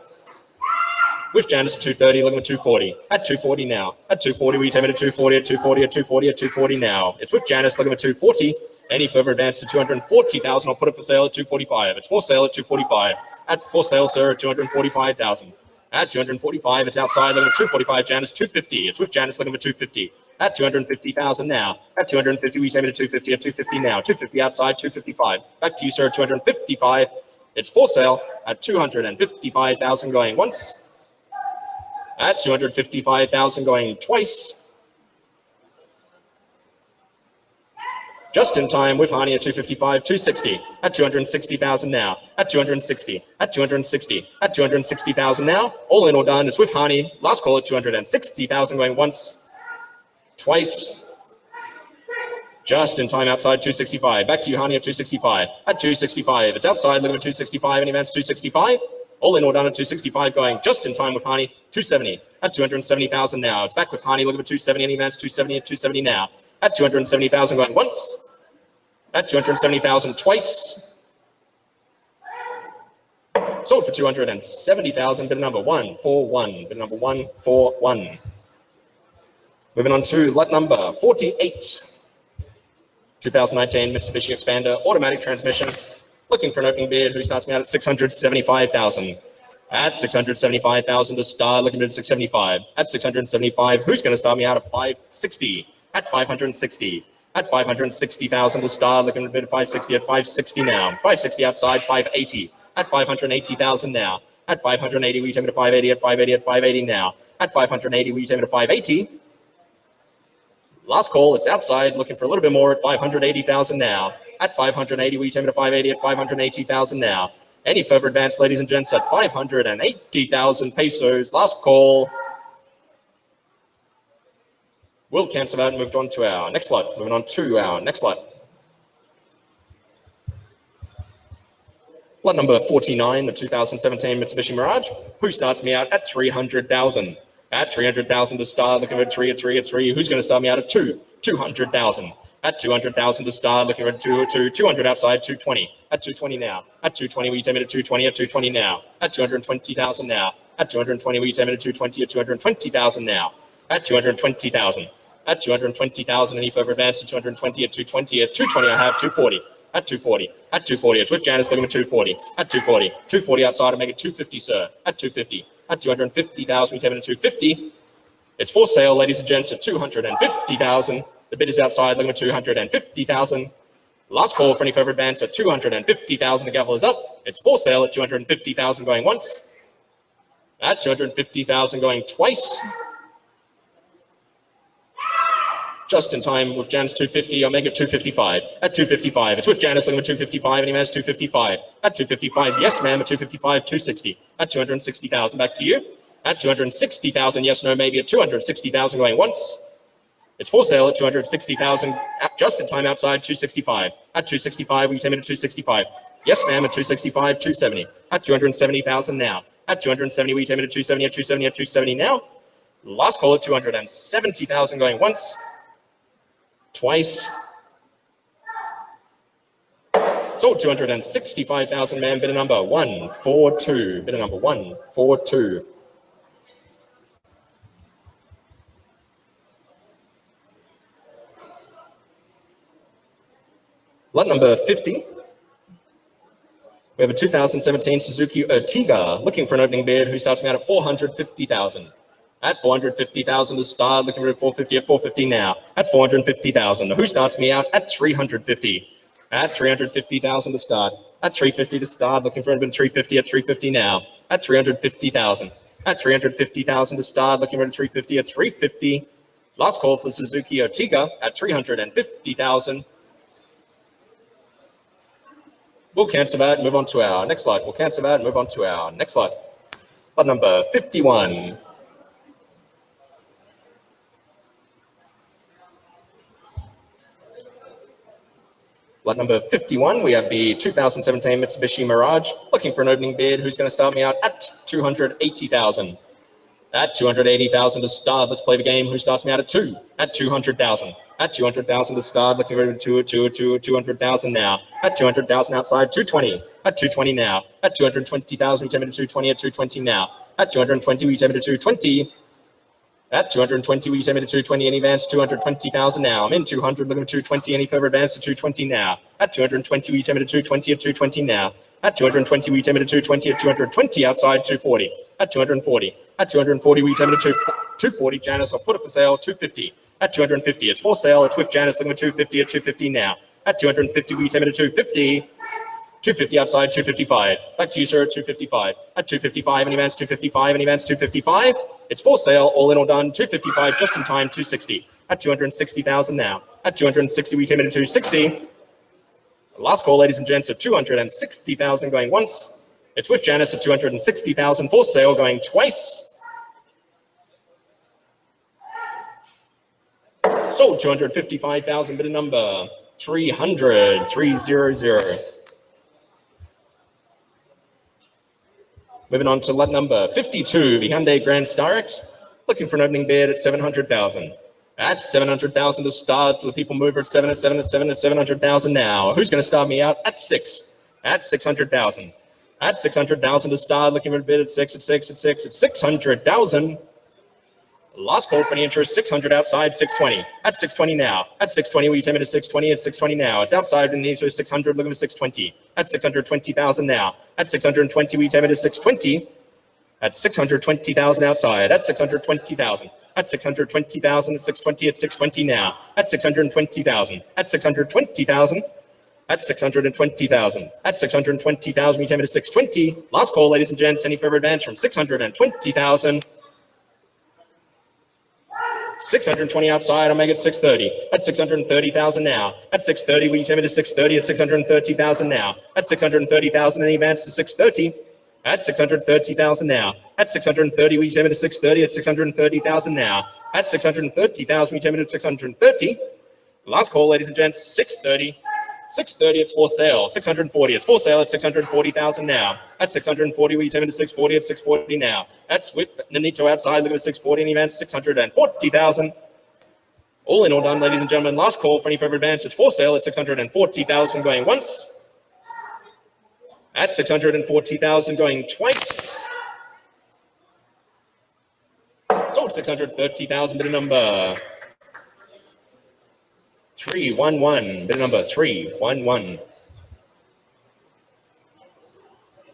With Janice at 230, looking at 240. At 240 now. At 240, we take it to 240, at 240, at 240, at 240 now. It's with Janice, looking at 240. Any further advance to 240,000, I'll put it for sale at 245. It's for sale at 245. At for sale, sir, at 245,000. At 245, it's outside, looking at 245, Janice, 250. It's with Janice, looking at 250. At 250,000 now. At 250, we take it to 250 at 250 now. 250 outside, 255. Back to you, sir, 255. It's for sale at 255,000 going once. At 255,000 going twice. Just in time with Hani at 255, 260. At 260,000 now. At 260. At 260. At 260,000 now. All in all done. It's with Hani. Last call at 260,000 going once. Twice. Just in time outside 265. Back to you, Hani, at 265. At 265. It's outside, looking at 265. Any events, 265. All in all done at 265 going just in time with Hani. 270. At 270,000 now. It's back with Hani, looking at 270. Any events, 270 at 270 now. At 270,000 going once. At 270,000 twice. Sold for 270,000. Bid number 141. Bid number 141. Moving on to lot number 48. 2019 Mitsubishi Expander, automatic transmission. Looking for an opening bid. Who starts me out at 675,000? At 675,000 to start. Looking at 675. At 675, who's going to start me out at 560? At 560. At 560,000 to start. Looking at bid 560 at 560 now. 560 outside, 580. At 580,000 now. At 580, we take it to 580. At 580, at 580 now. At 580, we take it to 580. Last call, it's outside, looking for a little bit more at 580,000 now. At 580, we take it to 580 at 580,000 now. Any further advance, ladies and gents, at 580,000 pesos. Last call. We'll cancel that and move on to our next lot. Moving on to our next lot. Lot number 49, the 2017 Mitsubishi Mirage. Who starts me out at 300,000? At 300,000 to start, looking at 3 at 3 at 3. Who's going to start me out at 200,000? At 200,000 to start, looking at 200 outside, 220. At 220 now. At 220, we take it at 220 at 220 now. At 220,000 now. At 220, we take it at 220 at 220,000 now. At 220,000. At 220,000, any further advance to 220 at 220. At 220, I have 240. At 240. At 240, it's with Janice, looking at 240. At 240. 240 outside, I make it 250, sir. At 250. At 250,000, we take it at 250. It's for sale, ladies and gents, at 250,000. The bid is outside, looking at 250,000. Last call for any further advance at 250,000. The gavel is up. It's for sale at 250,000 going once. At 250,000 going twice. Just in time with Jan's 250, I'll make it 255. At 255, it's with Janice looking for 255, and he managed 255. At 255, yes ma'am, at 255, 260. At 260,000, back to you. At 260,000, yes, no, maybe at 260,000 going once. It's for sale at 260,000, just in time outside 265. At 265, we came in at 265. Yes ma'am, at 265, 270. At 270,000 now. At 270, we came in at 270, at 270, at 270 now. Last call at 270,000 going once. Twice. Sold 265,000, man. Bidder number 142. Bidder number 142. Lot number 50. We have a 2017 Suzuki Ertiga looking for an opening bid who starts me out at 450,000. At 450,000 to start, looking for 450 at 450 now. At 450,000, who starts me out at 350. At 350,000 to start. At 350 to start, looking for a bid 350 at 350 now. At 350,000. At 350,000 to start, looking for 350 at 350. Last call for Suzuki Ertiga at 350,000. We'll cancel that and move on to our next lot. We'll cancel that and move on to our next lot. Lot number 51. Lot number 51, we have the 2017 Mitsubishi Mirage, looking for an opening bid who's going to start me out at 280,000. At 280,000 to start, let's play the game. Who starts me out at 2? At 200,000. At 200,000 to start, looking for 200,000 now. At 200,000 outside, 220. At 220 now. At 220,000, we take it to 220 at 220 now. At 220, we take it to 220. At 220, we take it to 220, any advance, 220,000 now. I'm in 200, looking at 220, any further advance to 220 now. At 220, we take it to 220 at 220 now. At 220, we take it to 220 at 220, outside 240. At 240. At 240, we take it to 240, Janice, I'll put it for sale, 250. At 250, it's for sale, it's with Janice, looking at 250 at 250 now. At 250, we take it to 250. 250 outside, 255. Back to you, sir, at 255. At 255, any advance, 255, any advance, 255. It's for sale, all in, all done, 255, just in time, 260. At 260,000 now. At 260, we take it to 260. Last call, ladies and gents, at 260,000 going once. It's with Janice at 260,000 for sale going twice. Sold 255,000, bidder number 300, 300. Moving on to lot number 52, the Hyundai Grand Starex, looking for an opening bid at 700,000. At 700,000 to start for the people mover at 7 at 7 at 7 at 700,000 now. Who's going to start me out at 6? At 600,000. At 600,000 to start, looking for a bid at 6 at 6 at 6 at 600,000. Last call for any interest, 600 outside, 620. At 620 now. At 620, we take it to 620 at 620 now. It's outside and into 600, looking for 620. At 620,000 now. At 620, we take it to 620. At 620,000 outside. At 620,000. At 620,000 at 620 at 620 now. At 620,000. At 620,000. At 620,000. At 620,000, we take it to 620. Last call, ladies and gents. Any further advance from 620,000. 620 outside, I'll make it 630. At 630,000 now. At 630, we take it to 630 at 630,000 now. At 630,000, any advance to 630. At 630,000 now. At 630, we take it to 630 at 630,000 now. At 630,000, we take it to 630. Last call, ladies and gents, 630. 630, it's for sale. 640, it's for sale at 640,000 now. At 640, we take it to 640 at 640 now. That's with Nanito outside, look at 640, any advance, 640,000. All in, all done, ladies and gentlemen. Last call for any further advance, it's for sale at 640,000 going once. At 640,000 going twice. Sold 630,000, bidder number 311, bidder number 311.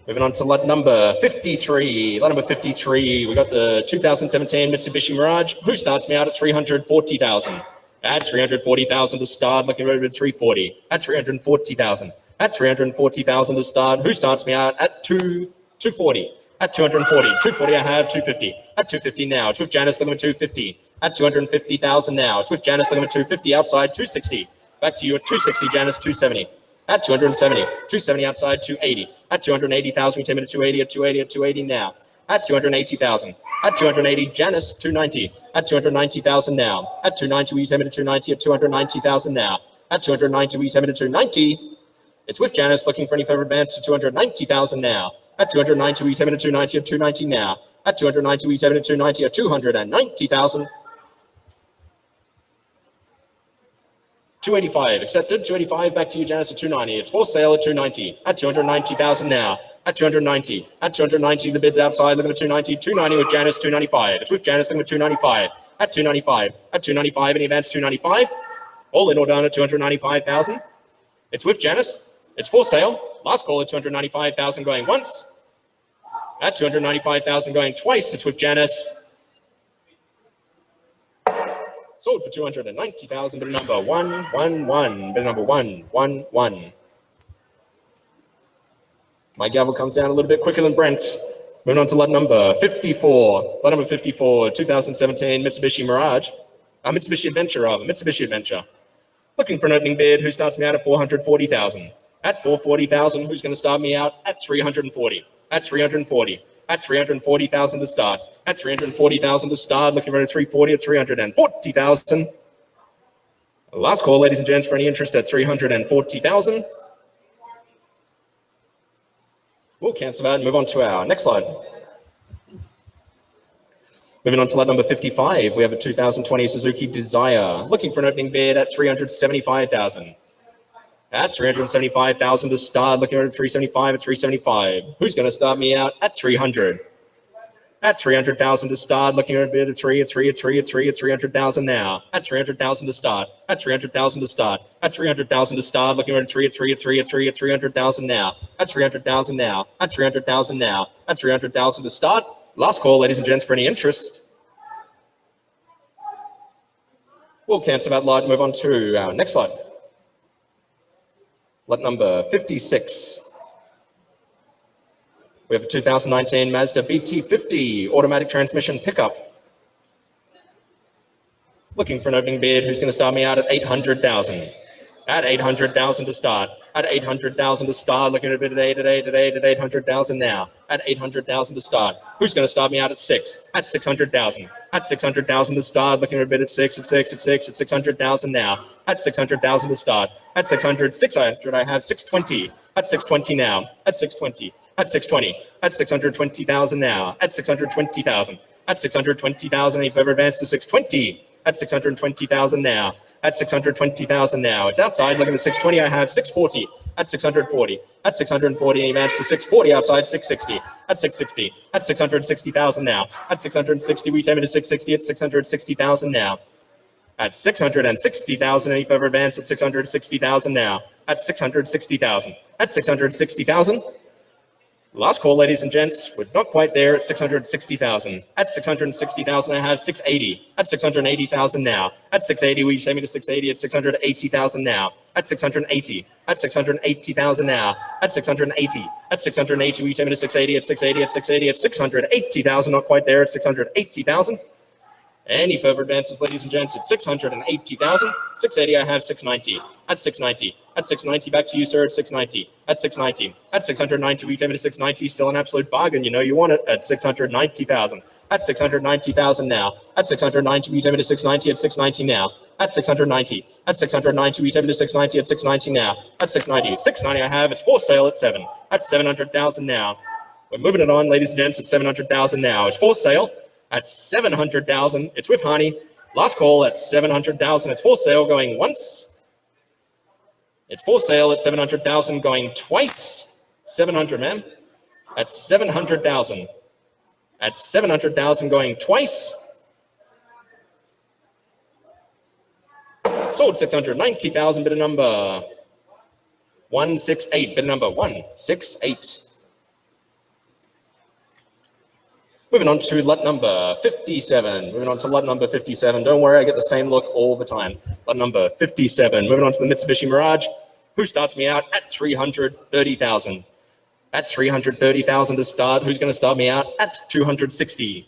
Moving on to lot number 53. Lot number 53, we got the 2017 Mitsubishi Mirage. Who starts me out at 340,000? At 340,000 to start, looking over at 340. At 340,000. At 340,000 to start. Who starts me out at 240? At 240. 240 I have, 250. At 250 now. It's with Janice, looking at 250. at 250,000 now. It's with Janice looking at 250 outside, 260. Back to you at 260, Janice, 270. At 270, 270 outside, 280. At 280,000, we take it at 280, at 280, at 280 now. At 280,000. At 280, Janice, 290. At 290,000 now. At 290, we take it at 290, at 290,000 now. At 290, we take it at 290. It's with Janice looking for any further advance to 290,000 now. At 290, we take it at 290, at 290 now. At 290, we take it at 290, at 290,000. 285, accepted. 285, back to you, Janice, at 290. It's for sale at 290. At 290,000 now. At 290. At 290, the bid's outside, looking at 290. 290 with Janice, 295. It's with Janice, looking at 295. At 295. At 295, any advance, 295. All in or done at 295,000. It's with Janice. It's for sale. Last call at 295,000 going once. At 295,000 going twice. It's with Janice. Sold for 290,000, bid number 111, bid number 111. My gavel comes down a little bit quicker than Brent's. Moving on to lot number 54. Lot number 54, 2017 Mitsubishi Mirage. Mitsubishi Adventure, rather. Mitsubishi Adventure. Looking for an opening bid. Who starts me out at 440,000? At 440,000, who's going to start me out at 340? At 340. At 340,000 to start. At 340,000 to start. Looking for a 340 at 340,000. Last call, ladies and gents, for any interest at 340,000. We'll cancel that and move on to our next slide. Moving on to lot number 55, we have a 2020 Suzuki Desire. Looking for an opening bid at 375,000. At 375,000 to start, looking at 375 at 375. Who's going to start me out at 300? At 300,000 to start, looking at a bid of 300,000 now. At 300,000 to start. At 300,000 to start. At 300,000 to start, looking at 300,000 now. At 300,000 now. At 300,000 now. At 300,000 to start. Last call, ladies and gents, for any interest. We'll cancel that lot and move on to our next slide. Lot number 56. We have a 2019 Mazda BT50 automatic transmission pickup. Looking for an opening bid. Who's going to start me out at 800,000? At 800,000 to start. At 800,000 to start. Looking at a bid at 800,000 now. At 800,000 to start. Who's going to start me out at 6? At 600,000. At 600,000 to start. Looking at a bid at 600,000 now. At 600,000 to start. At 600, I have 620. At 620 now. At 620. At 620. At 620,000 now. At 620,000. At 620,000. Any further advance to 620. At 620,000 now. At 620,000 now. It's outside. Looking at 620. I have 640. At 640. At 640. Any advance to 640 outside. 660. At 660. At 660,000 now. At 660. We take it to 660. At 660,000 now. At 660,000. Any further advance at 660,000 now. At 660,000. At 660,000. Last call, ladies and gents. We're not quite there at 660,000. At 660,000, I have 680. At 680,000 now. At 680, we take me to 680. At 680,000 now. At 680. At 680,000 now. At 680. At 680, we take me to 680. At 680. At 680. At 680,000. Not quite there at 680,000. Any further advances, ladies and gents, at 680,000. 680, I have 690. At 690. At 690, back to you, sir, at 690. At 690. At 690, we take it to 690. Still an absolute bargain. You know you want it at 690,000. At 690,000 now. At 690, we take it to 690. At 690 now. At 690. At 690, we take it to 690. At 690 now. At 690. 690, I have. It's for sale at 7. At 700,000 now. We're moving it on, ladies and gents, at 700,000 now. It's for sale at 700,000. It's with Hani. Last call at 700,000. It's for sale going once. It's for sale at 700,000 going twice. 700, ma'am. At 700,000. At 700,000 going twice. Sold 690,000, bid number 168, bid number 168. Moving on to lot number 57. Moving on to lot number 57. Don't worry, I get the same look all the time. Lot number 57. Moving on to the Mitsubishi Mirage. Who starts me out at 330,000? At 330,000 to start. Who's going to start me out at 260?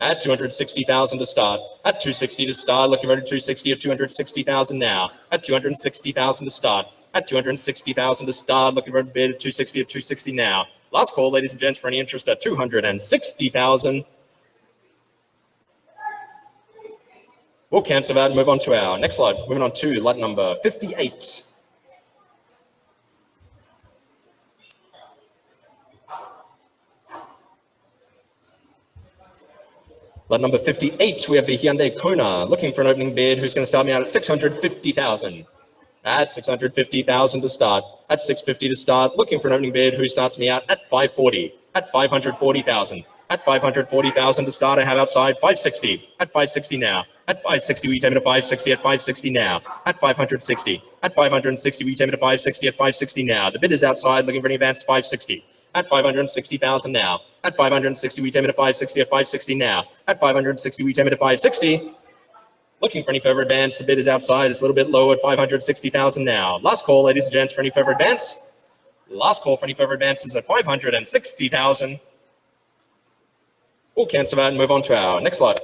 at 260,000 to start, at 260 to start, looking for 260 at 260,000 now, at 260,000 to start, at 260,000 to start, looking for a bid at 260 at 260 now. Last call, ladies and gents, for any interest at 260,000. We'll cancel that and move on to our next lot. Moving on to lot number 58. Lot number 58, we have the Hyundai Kona, looking for an opening bid, who's going to start me out at 650,000. At 650,000 to start, at 650 to start, looking for an opening bid, who starts me out at 540, at 540,000. At 540,000 to start, I have outside 560, at 560 now. At 560, we take it to 560, at 560 now. At 560, at 560, we take it to 560, at 560 now. The bid is outside, looking for an advanced 560. At 560,000 now. At 560, we take it to 560 at 560 now. At 560, we take it to 560. Looking for any further advance. The bid is outside. It's a little bit low at 560,000 now. Last call, ladies and gents, for any further advance. Last call for any further advance is at 560,000. We'll cancel that and move on to our next lot.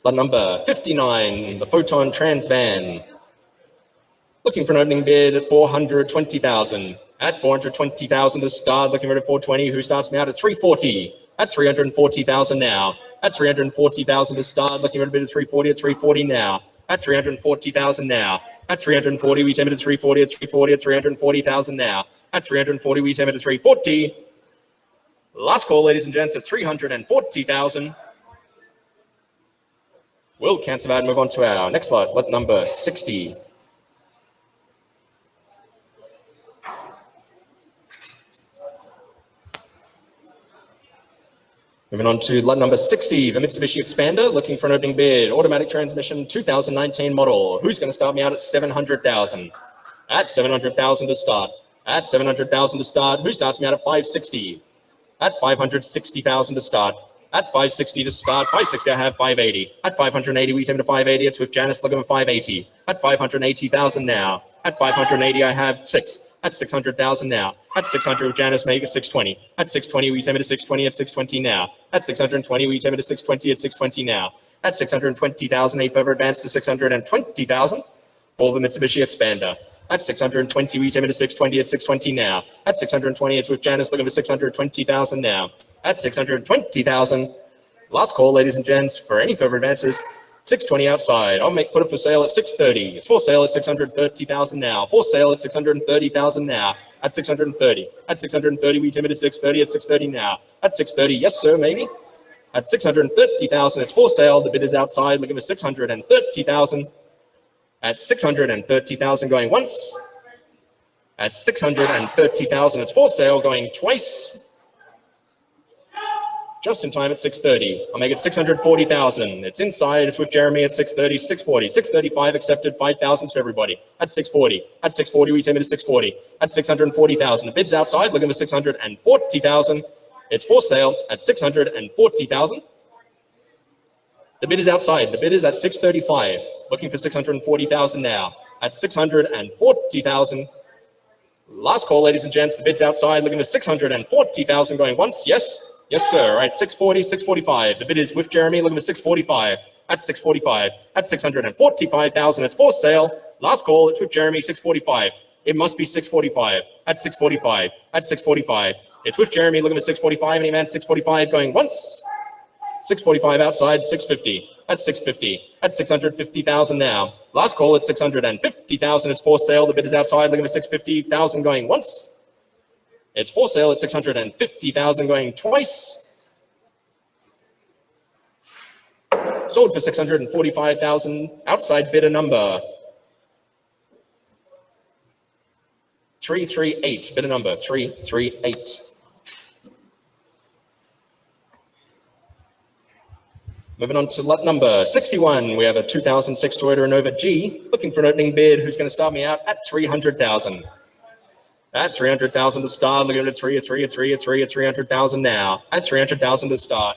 Lot number 59, the Photon Trans Van. Looking for an opening bid at 420,000. At 420,000 to start, looking for a 420, who starts me out at 340. At 340,000 now. At 340,000 to start, looking for a bid at 340 at 340 now. At 340,000 now. At 340, we take it at 340 at 340 at 340,000 now. At 340, we take it at 340. Last call, ladies and gents, at 340,000. We'll cancel that and move on to our next lot, lot number 60. Moving on to lot number 60, the Mitsubishi Expander, looking for an opening bid, automatic transmission, 2019 model. Who's going to start me out at 700,000? At 700,000 to start. At 700,000 to start. Who starts me out at 560? At 560,000 to start. At 560 to start. 560, I have 580. At 580, we take it to 580. It's with Janice looking for 580. At 580,000 now. At 580, I have 6. At 600,000 now. At 600 with Janice, make it 620. At 620, we take it to 620 at 620 now. At 620, we take it to 620 at 620 now. At 620,000, a further advance to 620,000 for the Mitsubishi Expander. At 620, we take it to 620 at 620 now. At 620, it's with Janice looking for 620,000 now. At 620,000. Last call, ladies and gents, for any further advances. 620 outside. I'll put it for sale at 630. It's for sale at 630,000 now. For sale at 630,000 now. At 630. At 630, we take it to 630 at 630 now. At 630, yes sir, maybe. At 630,000, it's for sale. The bid is outside. Looking for 630,000. At 630,000, going once. At 630,000, it's for sale, going twice. Just in time at 630. I'll make it 640,000. It's inside. It's with Jeremy at 630, 640, 635 accepted, 5,000 for everybody. At 640. At 640, we take it to 640. At 640,000. The bid's outside. Looking for 640,000. It's for sale at 640,000. The bid is outside. The bid is at 635. Looking for 640,000 now. At 640,000. Last call, ladies and gents. The bid's outside. Looking for 640,000. Going once. Yes. Yes, sir. All right, 640, 645. The bid is with Jeremy, looking for 645. At 645. At 645,000. It's for sale. Last call, it's with Jeremy, 645. It must be 645. At 645. At 645. It's with Jeremy, looking for 645. Any man, 645, going once. 645 outside, 650. At 650. At 650,000 now. Last call, it's 650,000. It's for sale. The bid is outside, looking for 650,000, going once. It's for sale at 650,000, going twice. Sold for 645,000. Outside bidder number 338. Bidder number 338. Moving on to lot number 61. We have a 2006 Toyota Innova G. Looking for an opening bid. Who's going to start me out at 300,000. At 300,000 to start, looking at 300,000 now. At 300,000 to start.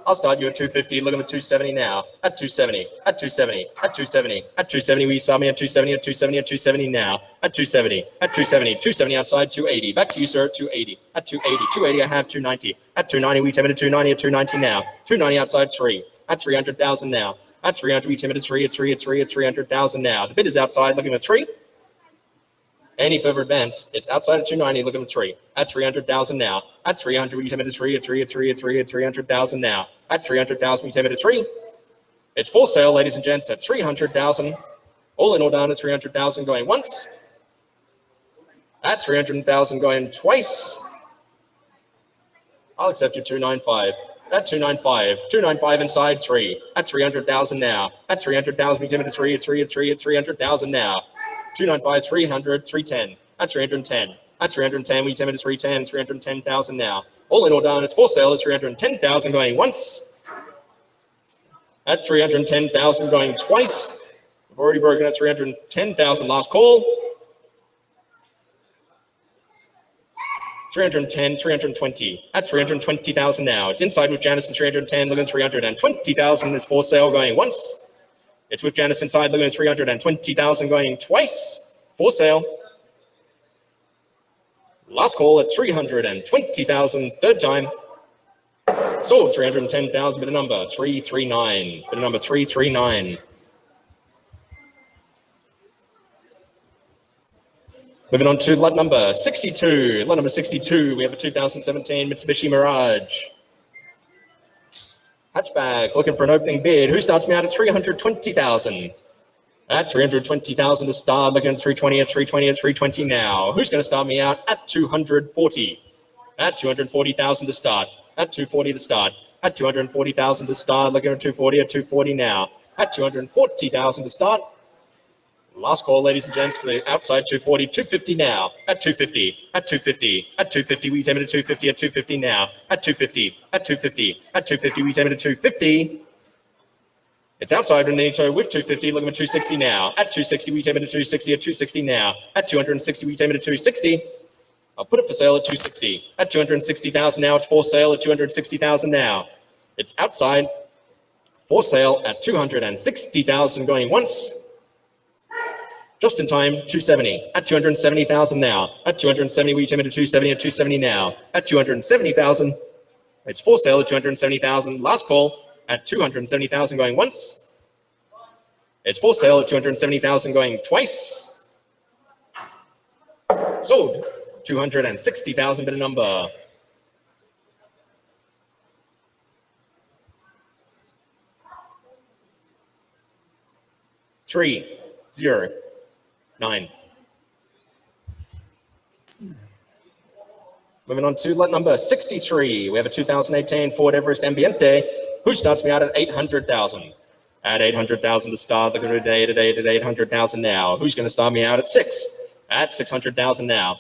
I'll start you at 250, looking at 270 now. At 270, at 270, at 270, at 270, we start me at 270, at 270, at 270 now. At 270, at 270, 270 outside, 280. Back to you, sir, at 280. At 280, 280, I have 290. At 290, we timid at 290, at 290 now. 290 outside, 3. At 300,000 now. At 300, we timid at 3, at 3, at 3, at 300,000 now. The bid is outside, looking at 3. Any further advance, it's outside at 290, looking at 3. At 300,000 now. At 300, we timid at 3, at 3, at 3, at 3, at 300,000 now. At 300,000, we timid at 3. It's for sale, ladies and gents, at 300,000. All in, all down at 300,000, going once. At 300,000, going twice. I'll accept your 295. At 295, 295 inside, 3. At 300,000 now. At 300,000, we timid at 3, at 3, at 3, at 300,000 now. 295, 300, 310. At 310. At 310, we timid at 310, 310,000 now. All in, all down, it's for sale at 310,000, going once. At 310,000, going twice. We've already broken at 310,000, last call. 310, 320. At 320,000 now. It's inside with Janice at 310, looking at 320,000 is for sale, going once. It's with Janice inside, looking at 320,000, going twice. For sale. Last call at 320,000, third time. Sold 310,000, bid of number 339. Bid of number 339. Moving on to lot number 62. Lot number 62, we have a 2017 Mitsubishi Mirage. Hatchback, looking for an opening bid. Who starts me out at 320,000? At 320,000 to start, looking at 320, at 320, at 320 now. Who's going to start me out at 240? At 240,000 to start. At 240 to start. At 240,000 to start, looking at 240, at 240 now. At 240,000 to start. Last call, ladies and gents, for the outside 240, 250 now. At 250, at 250, at 250, we tame it at 250, at 250 now. At 250, at 250, at 250, we tame it at 250. It's outside Renito with 250, looking at 260 now. At 260, we tame it at 260, at 260 now. At 260, we tame it at 260. I'll put it for sale at 260. At 260,000 now, it's for sale at 260,000 now. It's outside, for sale at 260,000, going once. Just in time, 270. At 270,000 now. At 270, we tame it at 270, at 270 now. At 270,000, it's for sale at 270,000. Last call at 270,000, going once. It's for sale at 270,000, going twice. Sold 260,000, bid of number. Three, 0, 9. Moving on to lot number 63. We have a 2018 Ford Everest Ambiente. Who starts me out at 800,000? At 800,000 to start. Look at today at 800,000 now. Who's going to start me out at 6? At 600,000 now.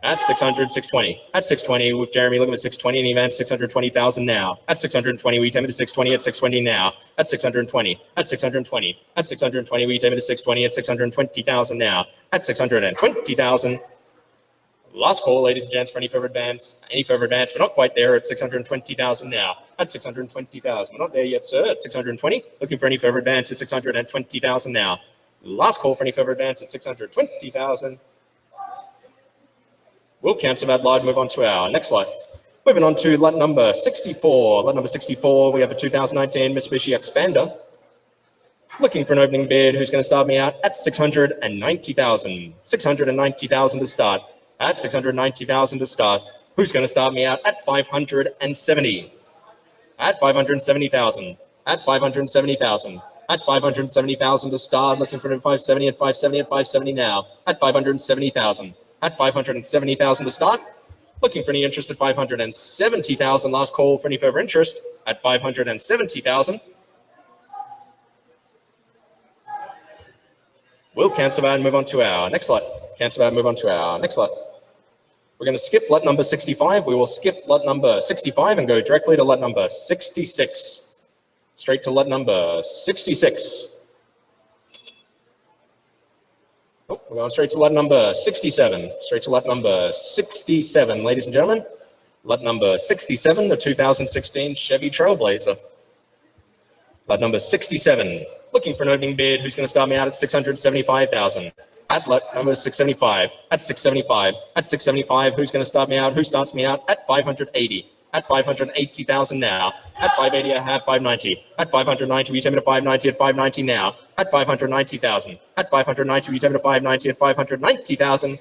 At 600, 620. At 620 with Jeremy, looking at 620 and event 620,000 now. At 620, we tame it to 620 at 620 now. At 620, at 620, at 620, we tame it to 620 at 620,000 now. At 620,000. Last call, ladies and gents, for any further advance. Any further advance, we're not quite there at 620,000 now. At 620,000, we're not there yet, sir. At 620, looking for any further advance at 620,000 now. Last call for any further advance at 620,000. We'll cancel that lot, move on to our next lot. Moving on to lot number 64. Lot number 64, we have a 2019 Mitsubishi Expander. Looking for an opening bid. Who's going to start me out at 690,000? 690,000 to start. At 690,000 to start. Who's going to start me out at 570? At 570,000. At 570,000. At 570,000 to start. Looking for a 570 at 570 at 570 now. At 570,000. At 570,000 to start. Looking for any interest at 570,000. Last call for any further interest at 570,000. We'll cancel that and move on to our next lot. Cancel that and move on to our next lot. We're going to skip lot number 65. We will skip lot number 65 and go directly to lot number 66. Straight to lot number 66. Oh, we're going straight to lot number 67. Straight to lot number 67, ladies and gentlemen. Lot number 67, the 2016 Chevy Trailblazer. Lot number 67, looking for an opening bid. Who's going to start me out at 675,000? At lot number 675, at 675, at 675, who's going to start me out? Who starts me out at 580? At 580,000 now. At 580, I have 590. At 590, we take me to 590 at 590 now. At 590,000. At 590, we take me to 590 at 590,000.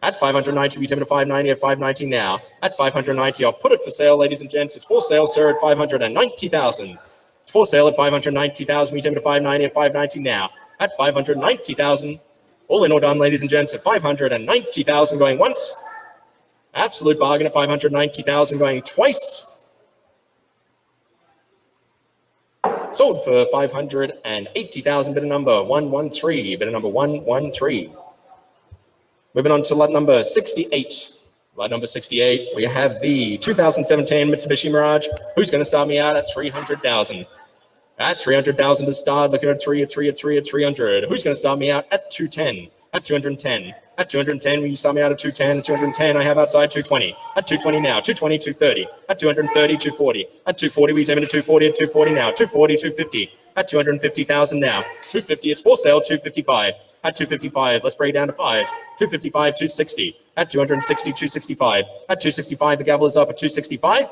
At 590, we take me to 590 at 590 now. At 590, I'll put it for sale, ladies and gents. It's for sale, sir, at 590,000. It's for sale at 590,000. We take me to 590 at 590 now. At 590,000. All in all done, ladies and gents, at 590,000 going once. Absolute bargain at 590,000 going twice. Sold for 580,000, bidder number 113, bidder number 113. Moving on to lot number 68. Lot number 68, we have the 2017 Mitsubishi Mirage. Who's going to start me out at 300,000? At 300,000 to start, looking at 300. Who's going to start me out at 210? At 210. At 210, will you start me out at 210? 210, I have outside 220. At 220 now, 220, 230. At 230, 240. At 240, we take me to 240 at 240 now. 240, 250. At 250,000 now. 250, it's for sale, 255. At 255, let's break it down to fives. 255, 260. At 260, 265. At 265, the gavel is up at 265.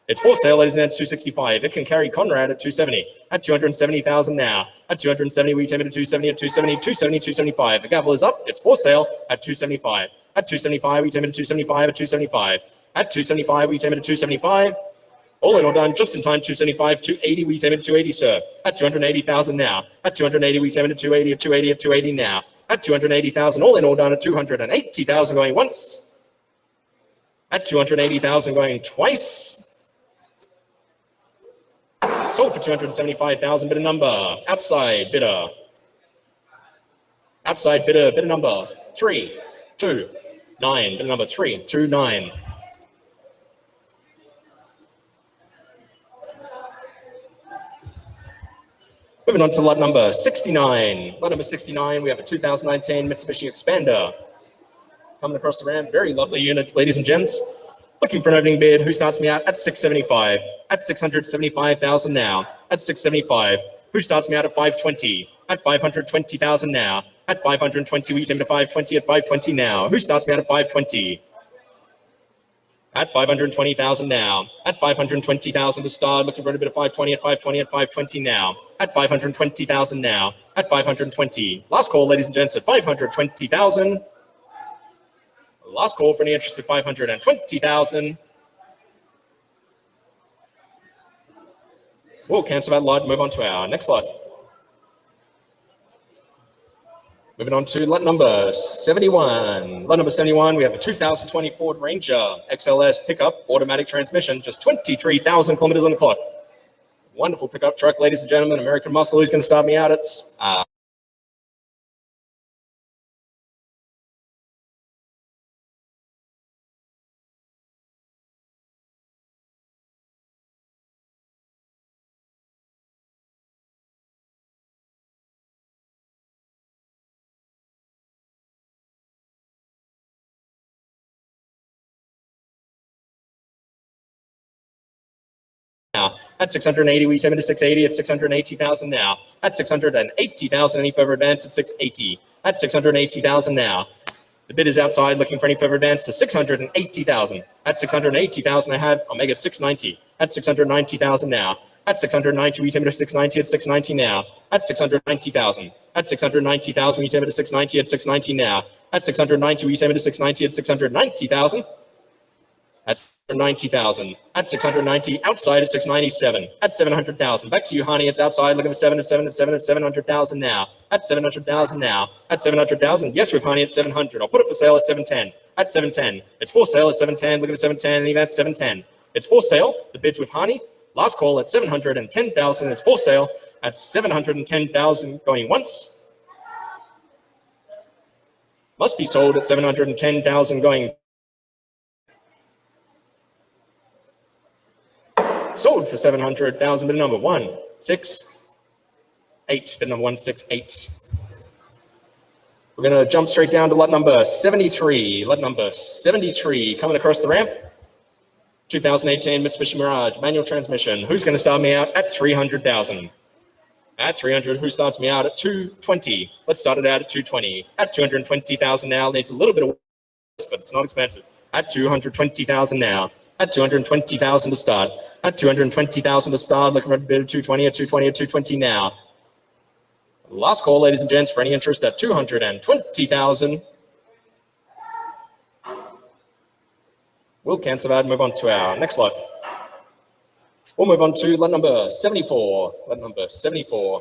It's for sale, ladies and gents, 265. It can carry Conrad at 270. At 270,000 now. At 270, we take it to 270 at 270, 270, 275. The gavel is up. It's for sale at 275. At 275, we take it to 275 at 275. At 275, we take it to 275. All in all done, just in time, 275, 280, we take it to 280, sir. At 280,000 now. At 280, we take it to 280 at 280 at 280 now. At 280,000, all in all done at 280,000 going once. At 280,000 going twice. Sold for 275,000, bidder number, outside bidder. Outside bidder, bidder number 329, bidder number 329. Moving on to lot number 69. Lot number 69, we have a 2019 Mitsubishi Expander. Coming across the ramp, very lovely unit, ladies and gents. Looking for an opening bid. Who starts me out at 675? At 675,000 now. At 675. Who starts me out at 520? At 520,000 now. At 520, we take me to 520 at 520 now. Who starts me out at 520? At 520,000 now. At 520,000 to start. Looking for a bit of 520 at 520 at 520 now. At 520,000 now. At 520. Last call, ladies and gents, at 520,000. Last call for any interest at 520,000. We'll cancel that lot, move on to our next lot. Moving on to lot number 71. Lot number 71, we have a 2020 Ford Ranger XLS pickup, automatic transmission, just 23,000 kilometers on the clock. Wonderful pickup truck, ladies and gentlemen. American Muscle, who's going to start me out at now. At 680, we take it to 680 at 680,000 now. At 680,000, any further advance at 680. At 680,000 now. The bid is outside, looking for any further advance to 680,000. At 680,000, I'll make it 690. At 690,000 now. At 690, we take it to 690 at 690 now. At 690,000. At 690,000, we take it to 690 at 690 now. At 690, we take it to 690 at 690,000. At 690,000. At 690, outside at 697. At 700,000. Back to you, honey. It's outside. Look at the 7 at 7 at 7 at 700,000 now. At 700,000 now. At 700,000. Yes, with honey at 700. I'll put it for sale at 710. At 710. It's for sale at 710. Look at the 710 and even at 710. It's for sale. The bid's with honey. Last call at 710,000. It's for sale at 710,000 going once. Must be sold at 710,000 going. Sold for 700,000, bid number 168, bid number 168. We're going to jump straight down to lot number 73. Lot number 73 coming across the ramp. 2018 Mitsubishi Mirage, manual transmission. Who's going to start me out at 300,000? At 300, who starts me out at 220? Let's start it out at 220. At 220,000 now, needs a little bit of work, but it's not expensive. At 220,000 now. At 220,000 to start. At 220,000 to start, looking for a bid of 220 at 220 at 220 now. Last call, ladies and gents, for any interest at 220,000. We'll cancel that and move on to our next lot. We'll move on to lot number 74. Lot number 74.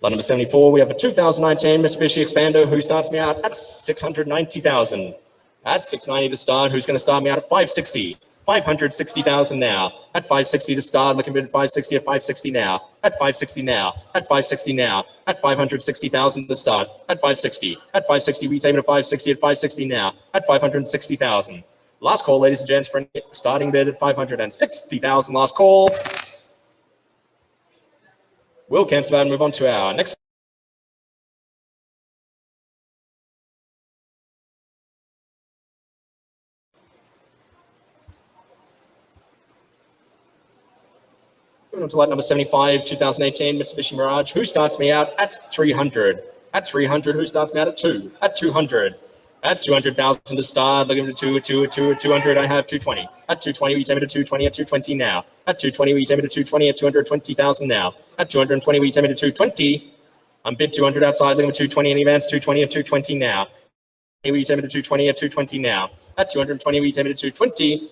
Lot number 74, we have a 2019 Mitsubishi Expander who starts me out at 690,000. At 690 to start, who's going to start me out at 560? 560,000 now. At 560 to start, looking at 560 at 560 now. At 560 now. At 560 now. At 560,000 to start. At 560. At 560, we take it at 560 at 560 now. At 560,000. Last call, ladies and gents, for a starting bid at 560,000. Last call. We'll cancel that and move on to our next. Moving on to lot number 75, 2018 Mitsubishi Mirage. Who starts me out at 300? At 300, who starts me out at 2? At 200. At 200,000 to start, looking at 200, I have 220. At 220, we take it to 220 at 220 now. At 220, we take it to 220 at 220,000 now. At 220, we take it to 220. I'm bid 200 outside, looking at 220 in advance, 220 at 220 now. We take it to 220 at 220 now. At 220, we take it to 220.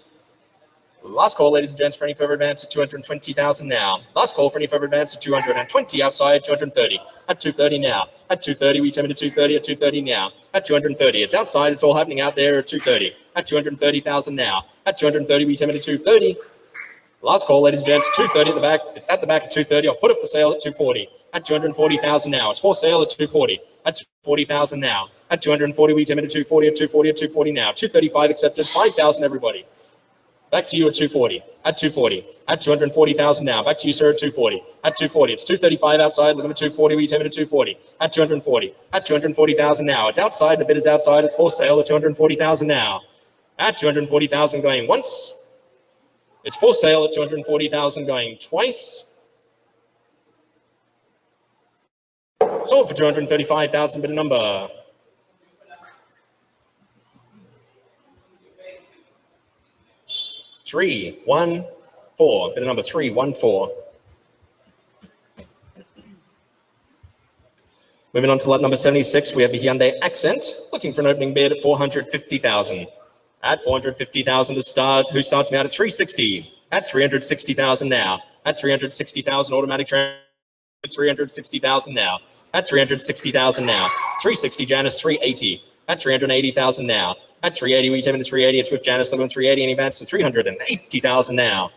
Last call, ladies and gents, for any further advance at 220,000 now. Last call for any further advance at 220 outside, 230. At 230 now. At 230, we take it to 230 at 230 now. At 230, it's outside, it's all happening out there at 230. At 230,000 now. At 230, we take it to 230. Last call, ladies and gents, 230 at the back. It's at the back at 230. I'll put it for sale at 240. At 240,000 now. It's for sale at 240. At 240,000 now. At 240, we take it to 240 at 240 at 240 now. 235 accepted. 5,000 everybody. Back to you at 240. At 240. At 240,000 now. Back to you, sir, at 240. At 240. It's 235 outside. Looking at 240. We take it at 240. At 240. At 240,000 now. It's outside. The bid is outside. It's for sale at 240,000 now. At 240,000 going once. It's for sale at 240,000 going twice. Sold for 235,000, bid number. 314, bid number 314. Moving on to lot number 76, we have the Hyundai Accent, looking for an opening bid at 450,000. At 450,000 to start, who starts me out at 360? At 360,000 now. At 360,000, automatic transmission, 360,000 now. At 360,000 now. 360 Janus, 380. At 380,000 now. At 380, we take it to 380. It's with Janus, looking at 380, and he advances to 380,000 now.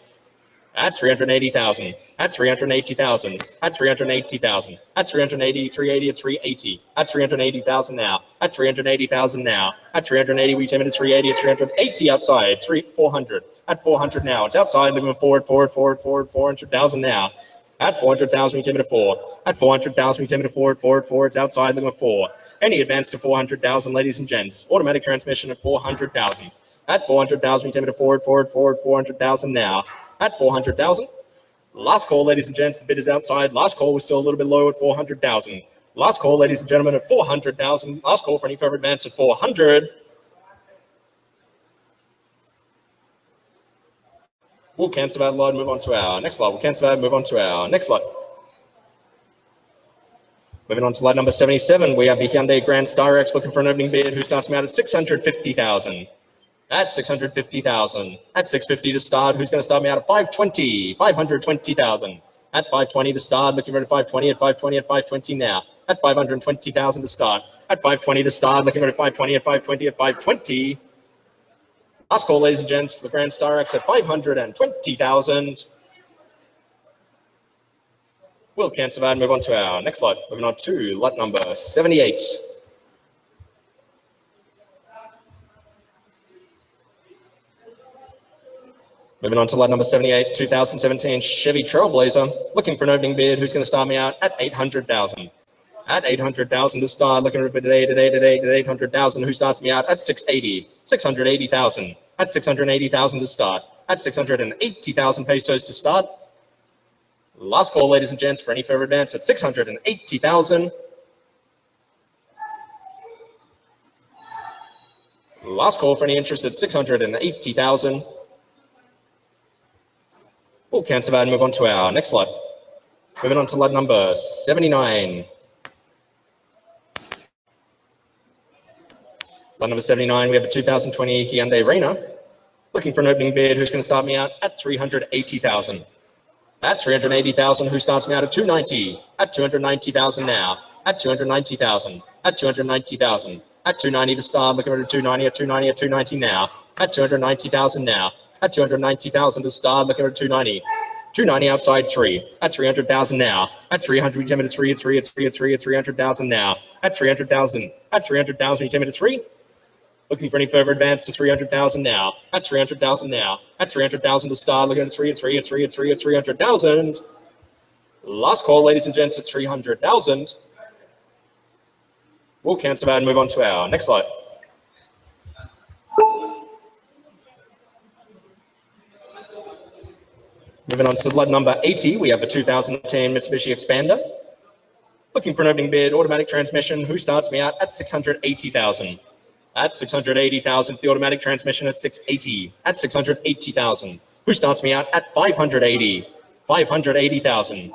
At 380,000. At 380,000. At 380,000. At 380, 380 at 380. At 380,000 now. At 380,000 now. At 380, we take it to 380 at 380 outside. 400. At 400 now. It's outside, looking forward, 400,000 now. At 400,000, we take it to 4. At 400,000, we take it to 4. It's outside, looking at 4. Any advance to 400,000, ladies and gents. Automatic transmission at 400,000. At 400,000, we take it to 400,000 now. At 400,000. Last call, ladies and gents. The bid is outside. Last call was still a little bit low at 400,000. Last call, ladies and gentlemen, at 400,000. Last call for any further advance at 400. We'll cancel that lot and move on to our next lot. We'll cancel that and move on to our next lot. Moving on to lot number 77, we have the Hyundai Grand Star X looking for an opening bid who starts me out at 650,000. At 650,000. At 650 to start, who's going to start me out at 520? 520,000. At 520 to start, looking for 520 at 520 at 520 now. At 520,000 to start. At 520 to start, looking for 520 at 520 at 520. Last call, ladies and gents, for the Grand Star X at 520,000. We'll cancel that and move on to our next lot. Moving on to lot number 78. Moving on to lot number 78, 2017 Chevy Trailblazer, looking for an opening bid who's going to start me out at 800,000. at 800,000 to start. Looking at at 800,000. Who starts me out at 680? 680,000. At 680,000 to start. At 680,000 pesos to start. Last call, ladies and gents, for any further advance at 680,000. Last call for any interest at 680,000. We'll cancel that and move on to our next lot. Moving on to lot number 79. Lot number 79, we have a 2020 Hyundai Kona. Looking for an opening bid. Who's going to start me out at 380,000? At 380,000. Who starts me out at 290? At 290,000 now. At 290,000. At 290,000. At 290 to start. Looking at 290. At 290. At 290 now. At 290,000 now. At 290,000 to start. Looking at 290. 290 outside 3. At 300,000 now. At 300. We tell me to 3. At 3. At 3. At 3. At 300,000 now. At 300,000. At 300,000. We tell me to 3. Looking for any further advance to 300,000 now. At 300,000 now. At 300,000 to start. Looking at 3, at 3, at 3, at 3, at 300,000. Last call, ladies and gents, at 300,000. We'll cancel that and move on to our next lot. Moving on to lot number 80, we have the 2010 Mitsubishi Expander. Looking for an opening bid, automatic transmission. Who starts me out at 680,000? At 680,000, the automatic transmission at 680. At 680,000. Who starts me out at 580? 580,000.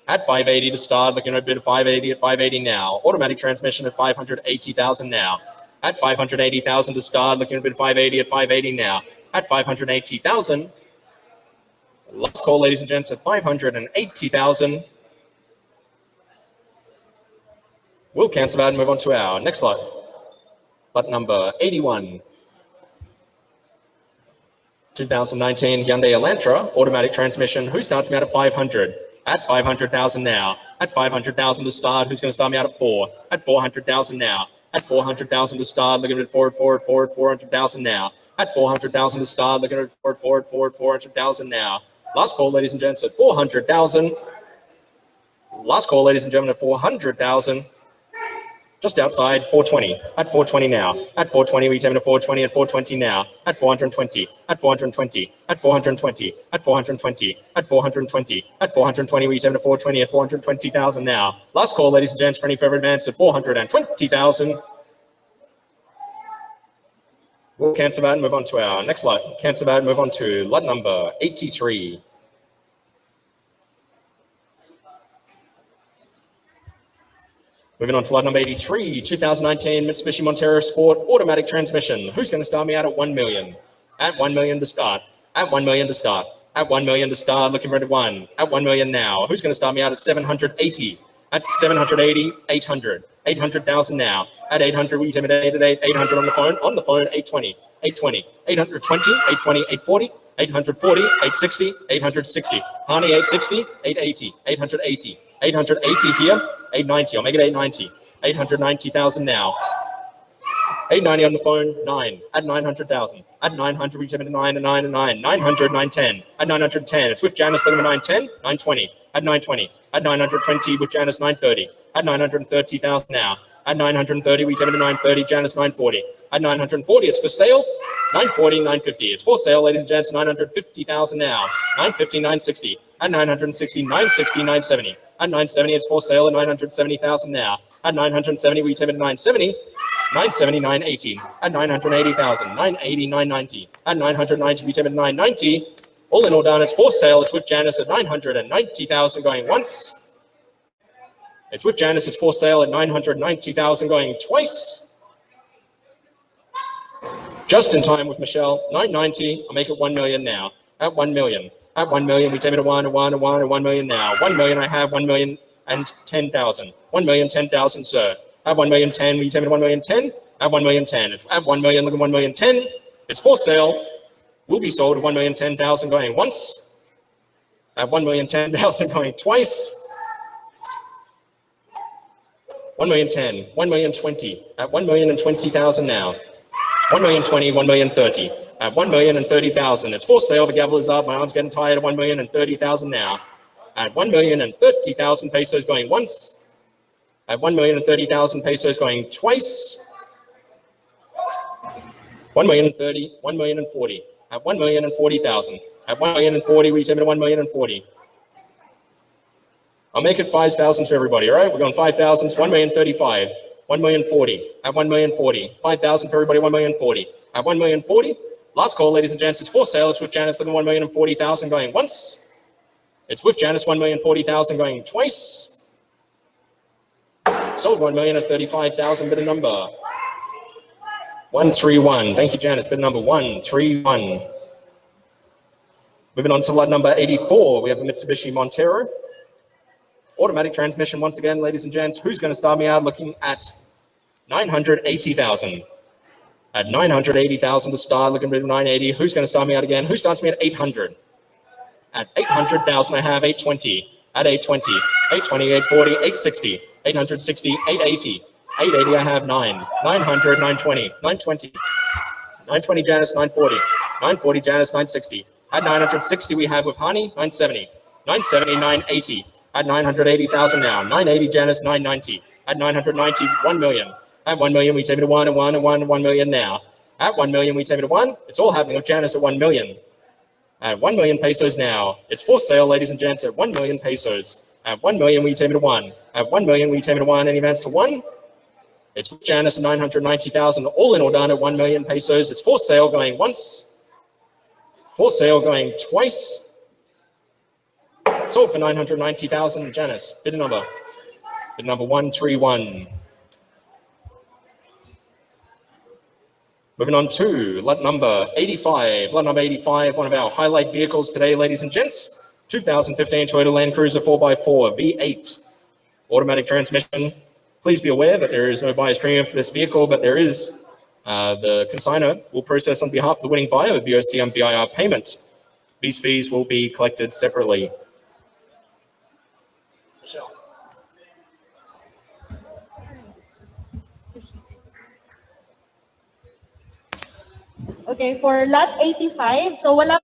At 580 to start, looking at a bid of 580 at 580 now. Automatic transmission at 580,000 now. At 580,000 to start, looking at a bid of 580 at 580 now. At 580,000. Last call, ladies and gents, at 580,000. We'll cancel that and move on to our next lot. Lot number 81. 2019 Hyundai Elantra, automatic transmission. Who starts me out at 500? At 500,000 now. At 500,000 to start. Who's going to start me out at 4? At 400,000 now. At 400,000 to start. Looking at 400,000 now. At 400,000 to start. Looking at 400,000 now. Last call, ladies and gents, at 400,000. Last call, ladies and gentlemen, at 400,000. Just outside 420. At 420 now. At 420, we take to 420. At 420 now. At 420. At 420. At 420. At 420. At 420. At 420, we take to 420. At 420,000 now. Last call, ladies and gents, for any further advance at 420,000. We'll cancel that and move on to our next lot. Cancel that and move on to lot number 83. Moving on to lot number 83, 2019 Mitsubishi Montero Sport automatic transmission. Who's going to start me out at 1 million? At 1 million to start. At 1 million to start. At 1 million to start. Looking ready at 1. At 1 million now. Who's going to start me out at 780? At 780, 800. 800,000 now. At 800, we intimidate at 800 on the phone. On the phone, 820. 820. 820, 820, 840. 840, 860, 860. Honey, 860, 880, 880. 880 here. 890, I'll make it 890. 890,000 now. 890 on the phone, 9. At 900,000. At 900, we take it to 9 and 9 and 9. 900, 910. At 910, it's with Janice, looking at 910, 920. At 920. At 920, with Janice, 930. At 930,000 now. At 930, we take it to 930, Janice, 940. At 940, it's for sale. 940, 950. It's for sale, ladies and gents, 950,000 now. 950, 960. At 960, 960, 970. At 970, it's for sale at 970,000 now. At 970, we take it to 970. 970, 980. At 980,000. 980, 990. At 990, we take it to 990. All in all done, it's for sale. It's with Janice at 990,000 going once. It's with Janice, it's for sale at 990,000 going twice. Just in time with Michelle, 990, I'll make it 1 million now. At 1 million. At 1 million, we take it to 1 and 1 and 1 and 1 million now. 1 million, I have 1 million and 10,000. 1 million, 10,000, sir. At 1 million, 10, we take it to 1 million, 10. At 1 million, 10. At 1 million, look at 1 million, 10. It's for sale. Will be sold at 1 million, 10,000 going once. At 1 million, 10,000 going twice. 1 million, 10. 1 million, 20. At 1 million and 20,000 now. 1 million, 20, 1 million, 30. At 1 million and 30,000. It's for sale. The gavel is up. My arm's getting tired at 1 million and 30,000 now. At 1 million and 30,000 pesos going once. at 1,030,000 pesos going twice. 1,030,000, 1,040,000 at 1,040,000. At 1,040,000, we take it to 1,040,000. I'll make it 5,000 for everybody, all right? We're going 5,000, 1,035,000, 1,040,000 at 1,040,000. 5,000 for everybody, 1,040,000 at 1,040,000. Last call, ladies and gents, it's for sale. It's with Janice, looking 1,040,000 going once. It's with Janice, 1,040,000 going twice. Sold 1,035,000, bid number 131. Thank you, Janice. Bid number 131. Moving on to lot number 84, we have a Mitsubishi Montero. Automatic transmission once again, ladies and gents. Who's going to start me out looking at 980,000? At 980,000 to start, looking at 980. Who's going to start me out again? Who starts me at 800? At 800,000, I have 820. At 820, 820, 840, 860, 860, 880. 880, I have 900, 920, 920. 920, Janice, 940. 940, Janice, 960. At 960, we have with Hani, 970. 970, 980. At 980,000 now. 980, Janice, 990. At 990, 1 million. At 1 million, we take it to 1 and 1 and 1 and 1 million now. At 1 million, we take it to 1. It's all happening with Janice at 1 million. At 1 million pesos now. It's for sale, ladies and gents, at 1 million pesos. At 1 million, we take it to 1. At 1 million, we take it to 1. Any advance to 1? It's with Janice at 990,000. All in all done at 1 million pesos. It's for sale going once. For sale going twice. Sold for 990,000. Janice, bid number 131. Moving on to lot number 85. Lot number 85, one of our highlight vehicles today, ladies and gents. 2015 Toyota Land Cruiser 4x4 V8 automatic transmission. Please be aware that there is no buyer's premium for this vehicle, but there is the consignor will process on behalf of the winning buyer a VOC and BIR payment. These fees will be collected separately. Michelle. Okay, for lot 85, so wala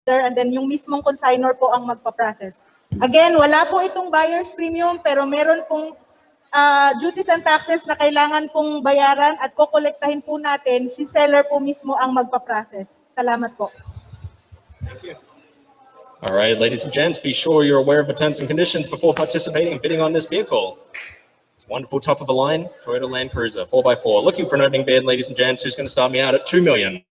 and then yung mismong consignor po ang magpa-process. Again, wala po itong buyer's premium pero meron pong duties and taxes na kailangan pong bayaran at kokolektahin po natin, si seller po mismo ang magpa-process. Salamat po. Thank you. All right, ladies and gents, be sure you're aware of the terms and conditions before participating and bidding on this vehicle. It's a wonderful top of the line Toyota Land Cruiser 4x4. Looking for an opening bid, ladies and gents, who's going to start me out at 2 million.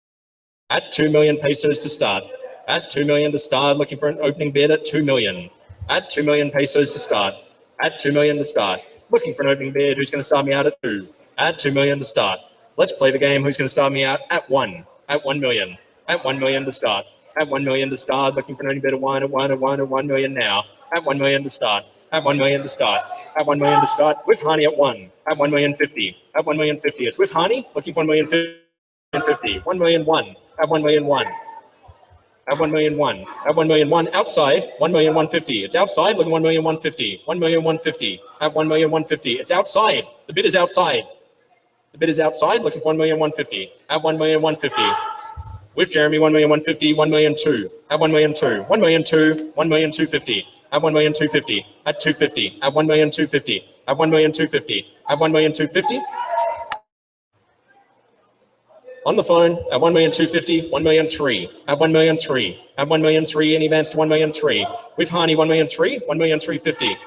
At 2 million pesos to start. At 2 million to start, looking for an opening bid at 2 million. At 2 million pesos to start. At 2 million to start. Looking for an opening bid, who's going to start me out at 2. At 2 million to start. Let's play the game, who's going to start me out at 1. At 1 million. At 1 million to start. At 1 million to start, looking for an opening bid at 1, at 1, at 1, at 1 million now. At 1 million to start. At 1 million to start. At 1 million to start, with Hani at 1. At 1 million 50. At 1 million 50. It's with Hani, looking for 1 million 50. 1 million 1. At 1 million 1. At 1 million 1. At 1 million 1. Outside, 1 million 150. It's outside, looking 1 million 150. 1 million 150. At 1 million 150. It's outside. The bid is outside. The bid is outside, looking for 1 million 150. At 1 million 150. With Jeremy, 1 million 150. 1 million 2. At 1 million 2. 1 million 2. 1 million 250. At 1 million 250. At 250. At 1 million 250. At 1 million 250. At 1 million 250. On the phone at 1 million 250. 1 million 3. At 1 million 3. At 1 million 3. Any advance to 1 million 3. With Hani, 1 million 3. 1 million 350.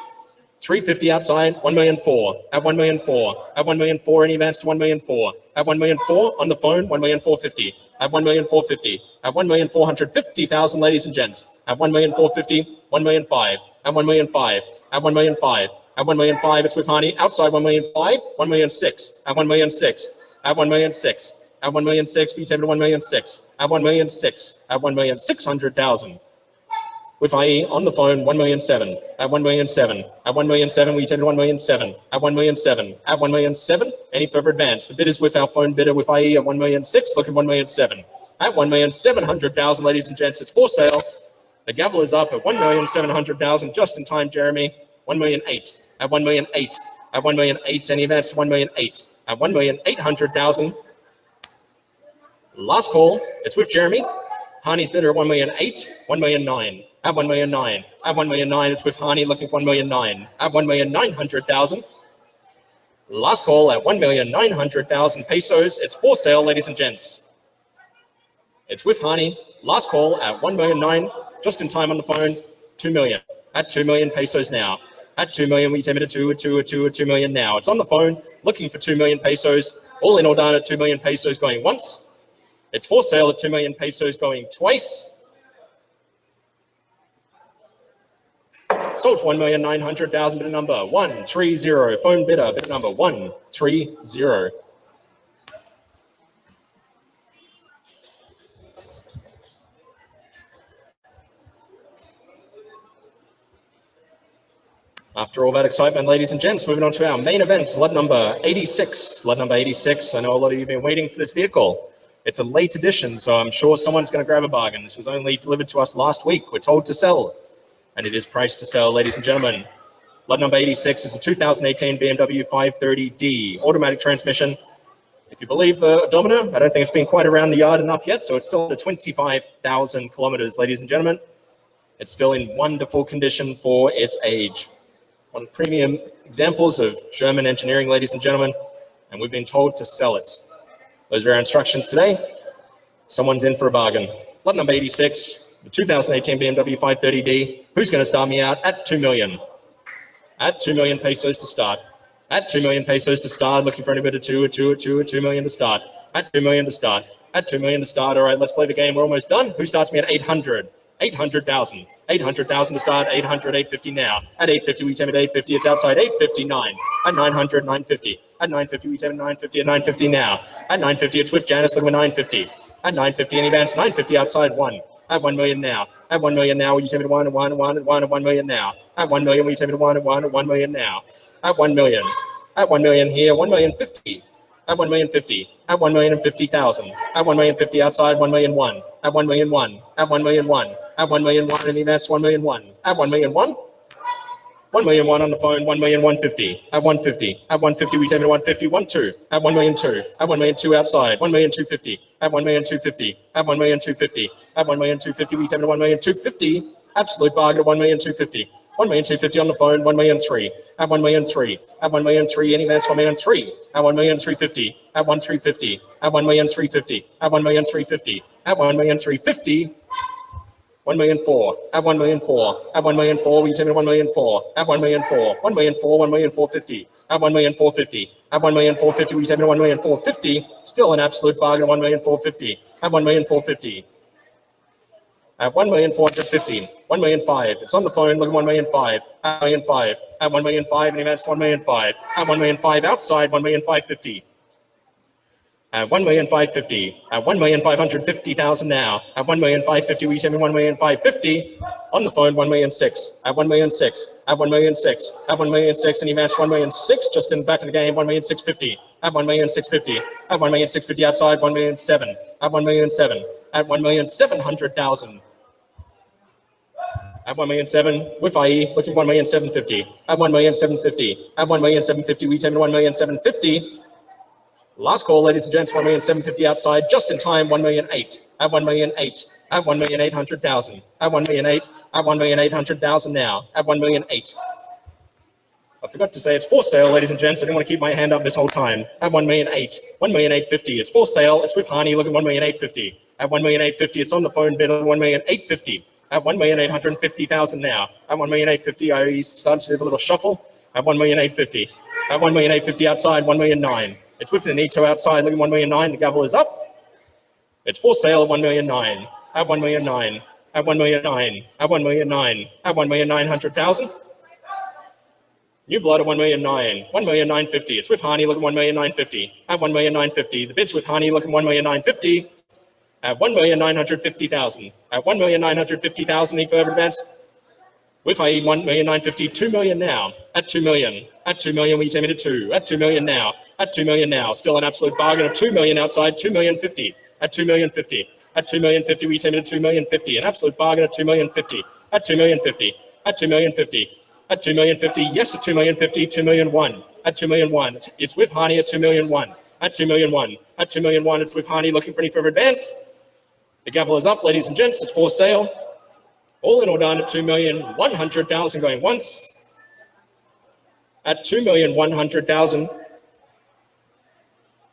350 outside. 1 million 4. At 1 million 4. At 1 million 4. Any advance to 1 million 4. At 1 million 4. On the phone. 1 million 450. At 1 million 450. At 1 million 450,000, ladies and gents. At 1 million 450. 1 million 5. At 1 million 5. At 1 million 5. At 1 million 5. It's with Hani. Outside 1 million 5. 1 million 6. At 1 million 6. At 1 million 6. At 1 million 6. We take it to 1 million 6. At 1 million 6. At 1 million 600,000. With IE on the phone, 1 million 7. At 1 million 7. At 1 million 7. We take it to 1 million 7. At 1 million 7. At 1 million 7. Any further advance? The bid is with our phone bidder with IE at 1 million 6. Look at 1 million 7. At 1 million 700,000, ladies and gents, it's for sale. The gavel is up at 1 million 700,000. Just in time, Jeremy. 1 million 8. At 1 million 8. At 1 million 8. Any advance to 1 million 8. At 1 million 800,000. Last call. It's with Jeremy. Harney's bidder at 1,000,008, 1,000,009, at 1,000,009, at 1,000,009. It's with Harney looking for 1,000,009, at 1,900,000. Last call at 1,900,000 pesos. It's for sale, ladies and gents. It's with Harney. Last call at 1,000,009. Just in time on the phone. 2 million. At 2 million pesos now. At 2 million, we take it at 2 million now. It's on the phone, looking for 2 million pesos. All in all done at 2 million pesos going once. It's for sale at 2 million pesos going twice. Sold for 1,900,000, bidder number 130. Phone bidder, bidder number 130. After all that excitement, ladies and gents, moving on to our main event, lot number 86. Lot number 86. I know a lot of you have been waiting for this vehicle. It's a late edition, so I'm sure someone's going to grab a bargain. This was only delivered to us last week. We're told to sell, and it is priced to sell, ladies and gentlemen. Lot number 86 is a 2018 BMW 530D, automatic transmission. If you believe the odometer, I don't think it's been quite around the yard enough yet, so it's still under 25,000 kilometers, ladies and gentlemen. It's still in wonderful condition for its age. One of the premium examples of German engineering, ladies and gentlemen, and we've been told to sell it. Those are our instructions today. Someone's in for a bargain. Lot number 86, the 2018 BMW 530D. Who's going to start me out at 2 million? At 2 million pesos to start. At 2 million pesos to start. Looking for anybody to 2 million to start. At 2 million to start. At 2 million to start. All right, let's play the game. We're almost done. Who starts me at 800? 800,000. 800,000 to start. 800, 850 now. At 850, we take it at 850. It's outside 859. At 900, 950. At 950, we take it 950. At 950 now. At 950, it's with Janice. Look at 950. At 950, any advance. 950 outside 1. At 1 million now. At 1 million now, you take it to 1 and 1 and 1 and 1 and 1 million now. At 1 million, we take it to 1 and 1 and 1 million now. At 1 million. At 1 million here. 1,050,000. At 1,050,000. At 1,050,000. At 1,050,000 outside 1,000,001. At 1,000,001. At 1,000,001. At 1,000,001, and that's 1,000,001. At 1,000,001. 1,000,001 on the phone. 1,150,000. At 150. At 150, we take it to 150. 1,2. At 1,002,000. At 1,002,000 outside. 1,250,000. At 1,250,000. At 1,250,000. At 1,250,000, we take it to 1,250,000. Absolute bargain at 1,250,000. 1,250,000 on the phone. 1,003,000. At 1,003,000. At 1,003,000, any minutes. 1,003,000. At 1,350,000. At 1,350,000. At 1,350,000. At 1,350,000. At 1,350,000. 1,004,000. At 1,004,000. At 1,004,000, we take it 1,004,000. At 1,004,000. 1,004,000. 1,450,000. At 1,450,000. At 1,450,000, we take it 1,450,000. Still an absolute bargain at 1,450,000. At 1,450,000. At 1,450,000. 1,005,000. It's on the phone. Look at 1,005,000. At 1,005,000. At 1,005,000, and advance 1,005,000. At 1,005,000 outside 1,550,000. At 1,550,000. At 1,550,000 now. At 1,550,000, we send me 1,550,000. On the phone, 1,006,000. At 1,006,000. At 1,006,000. At 1,006,000, and he matched 1,006,000 just in the back of the game. 1,650,000. At 1,650,000. At 1,650,000 outside 1,700,000. At 1,700,000. At 1,700,000. At 1,700,000 with IE, looking for 1,750,000. At 1,750,000. At 1,750,000, we take 1,750,000. Last call, ladies and gents, 1,750,000 outside, just in time, 1,008,000. At 1,008,000. At 1,800,000. At 1,008,000. At 1,800,000 now. At 1,008,000. I forgot to say it's for sale, ladies and gents. I didn't want to keep my hand up this whole time. At 1,008,000. 1,850,000. It's for sale. It's with Harney. Look at 1,850,000. At 1,850,000. It's on the phone bid on 1,850,000. At 1,850,000 now. At 1,850,000, I started to do a little shuffle. At 1,850,000. At 1,850,000 outside 1,009,000. It's with the Nito outside. Look at 1,009,000. The gavel is up. It's for sale at 1,009,000. At 1,009,000. At 1,009,000. At 1,009,000. At 1,900,000. New blood at 1,009,000. 1,950,000. It's with Harney. Look at 1,950,000. At 1,950,000. The bid's with Harney. Look at 1,950,000. At 1,950,000. At 1,950,000. Any further advance? With IE 1,950,000. 2 million now. At 2 million. At 2 million, we take it to 2. At 2 million now. At 2 million now. Still an absolute bargain of 2 million outside. 2,050,000. At 2,050,000. At 2,050,000, we take it to 2,050,000. An absolute bargain at 2,050,000. At 2,050,000. At 2,050,000. At 2,050,000. Yes, at 2,050,000. 2,000,001. At 2,000,001. It's with Harney at 2,000,001. At 2,000,001. At 2,000,001. It's with Harney looking for any further advance. The gavel is up, ladies and gents. It's for sale. All in all done at 2,100,000 going once. At 2,100,000.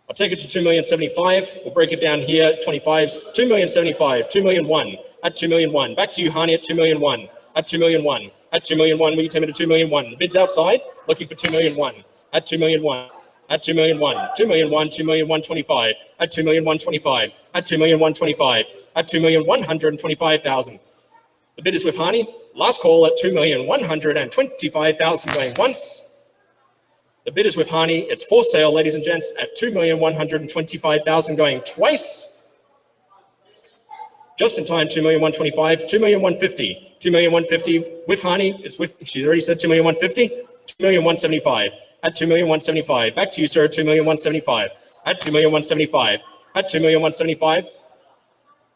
I'll take it to 2,075,000. We'll break it down here. 25s. 2,075,000. 2,001,000. At 2,001,000. Back to you, Hani, at 2,001,000. At 2,001,000. At 2,001,000. We take it to 2,001,000. The bid's outside. Looking for 2,001,000. At 2,001,000. At 2,001,000. 2,001,000. 2,125,000. At 2,125,000. At 2,125,000. At 2,125,000. The bid is with Hani. Last call at 2,125,000 going once. The bid is with Hani. It's for sale, ladies and gents, at 2,125,000 going twice. Just in time, 2,125,000, 2,150,000, 2,150,000 with Hani. It's with. She's already said 2,150,000, 2,175,000 at 2,175,000. Back to you, sir. 2,175,000 at 2,175,000 at 2,175,000.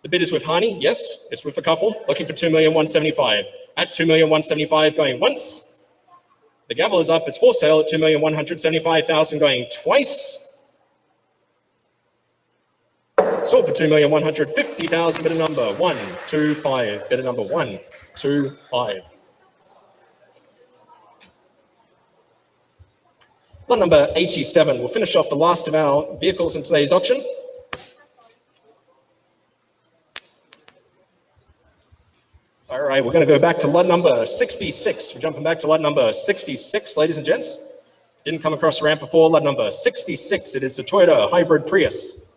The bid is with Hani. Yes, it's with a couple. Looking for 2,175,000 at 2,175,000 going once. The gavel is up. It's for sale at 2,175,000 going twice. Sold for 2,150,000. Bidder number 125. Bidder number 125. Lot number 87. We'll finish off the last of our vehicles in today's auction. All right, we're going to go back to lot number 66. We're jumping back to lot number 66, ladies and gents. Didn't come across the ramp before. Lot number 66. It is a Toyota hybrid Prius.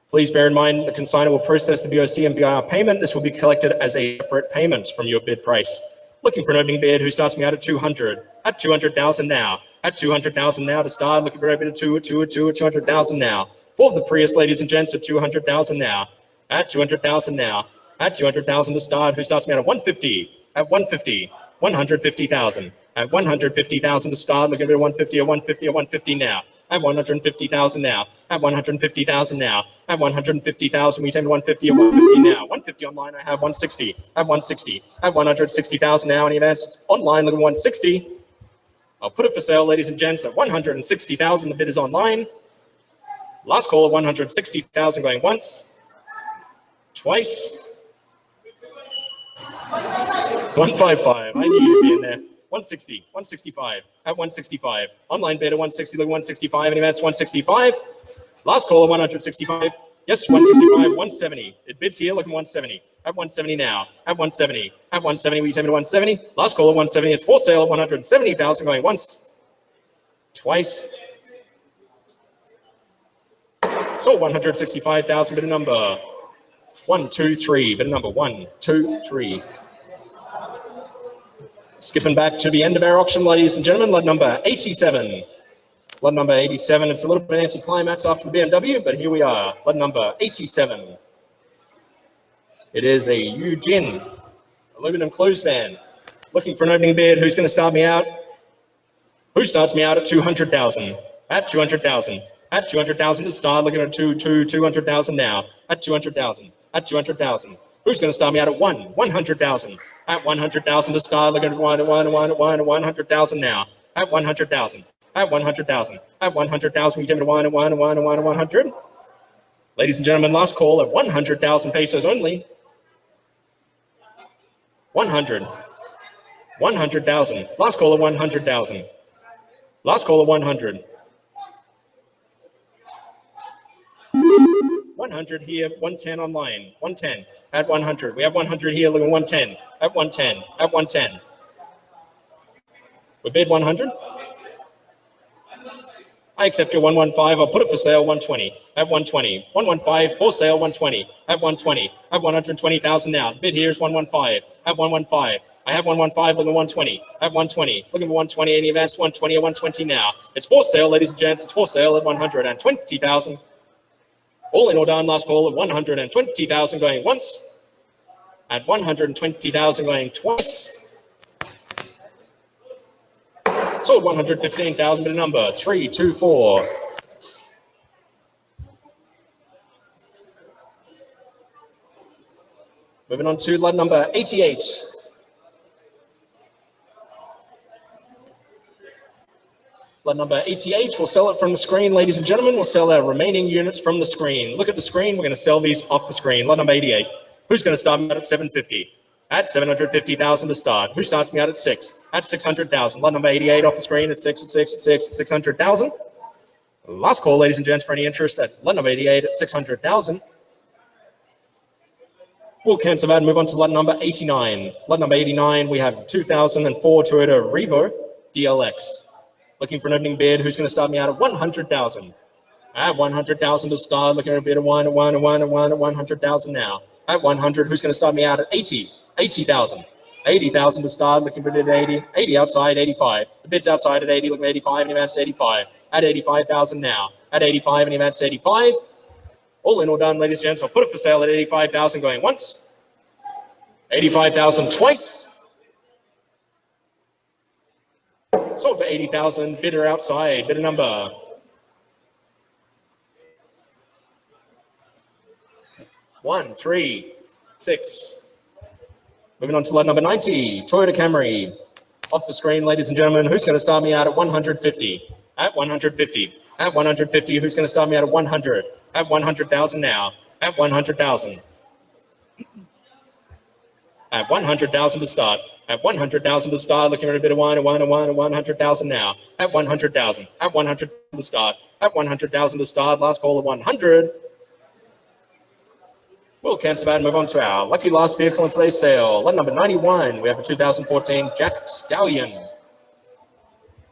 Please bear in mind the consignor will process the VOC and BIR payment. This will be collected as a separate payment from your bid price. Looking for an opening bid who starts me out at 200. At 200,000 now. At 200,000 now to start. Looking for an opening bid at 200,000 now. For the Prius, ladies and gents, at 200,000 now. At 200,000 now. At 200,000 to start. Who starts me out at 150? At 150. 150,000. At 150,000 to start. Looking at 150 at 150 at 150 now. At 150,000 now. At 150,000 now. At 150,000. We take 150 at 150 now. 150 online. I have 160. At 160. At 160,000 now. Any events online? Look at 160. I'll put it for sale, ladies and gents, at 160,000. The bid is online. Last call at 160,000 going once. Twice. 155. I knew you'd be in there. 160. 165. At 165. Online bid at 160. Look at 165. Any minutes? 165. Last call at 165. Yes, 165. 170. It bids here. Look at 170. At 170 now. At 170. At 170. We take it to 170. Last call at 170. It's for sale at 170,000 going once. Twice. So 165,000. Bid number 123. Bid number 123. Skipping back to the end of our auction, ladies and gentlemen, lot number 87. Lot number 87, it's a little bit anticlimax after the BMW, but here we are, lot number 87. It is a Eugene aluminum closed van. Looking for an opening bid. Who's going to start me out? Who starts me out at 200,000? At 200,000. At 200,000 to start. Looking at 200,000 now. At 200,000. At 200,000. Who's going to start me out at 100,000? At 100,000 to start. Looking at 100,000 now. At 100,000. At 100,000. At 100,000. We take it to 100. Ladies and gentlemen, last call at 100,000 pesos only. 100. 100,000. Last call at 100,000. Last call at 100. 100 here, 110 online, 110 at 100. We have 100 here, look at 110, at 110, at 110. We bid 100. I accept your 115. I'll put it for sale 120 at 120. 115 for sale 120 at 120 at 120,000 now. Bid here is 115 at 115. I have 115. Look at 120 at 120. Look at 120. Any advanced 120 at 120 now. It's for sale, ladies and gents. It's for sale at 120,000. All in all done. Last call at 120,000 going once. At 120,000 going twice. Sold 115,000, bid number 324. Moving on to lot number 88. Lot number 88, we'll sell it from the screen, ladies and gentlemen. We'll sell our remaining units from the screen. Look at the screen, we're going to sell these off the screen. Lot number 88, who's going to start me out at 750? At 750,000 to start. Who starts me out at 6? At 600,000. Lot number 88 off the screen at 6, at 6, at 6, at 600,000. Last call, ladies and gents, for any interest at lot number 88 at 600,000. We'll cancel that and move on to lot number 89. Lot number 89, we have 2004 Toyota Revo DLX. Looking for an opening bid. Who's going to start me out at 100,000? At 100,000 to start. Looking at a bid of 100,000 now. At 100, who's going to start me out at 80,000. 80,000 to start. Looking for a bid at 80. 80 outside, 85. The bid's outside at 80. Looking at 85, and he advances 85. At 85,000 now. At 85, and he advances 85. All in, all done, ladies and gents. I'll put it for sale at 85,000 going once. 85,000 twice. Sold for 80,000. Bidder outside. Bidder number 136. Moving on to lot number 90. Toyota Camry. Off the screen, ladies and gentlemen. Who's going to start me out at 150? At 150. At 150. Who's going to start me out at 100? At 100,000 now. At 100,000. At 100,000 to start. At 100,000 to start. Looking at a bit of 100,000 now. At 100,000. At 100,000 to start. At 100,000 to start. Last call at 100. We'll cancel that and move on to our lucky last vehicle in today's sale. Lot number 91. We have a 2014 Jack Stallion.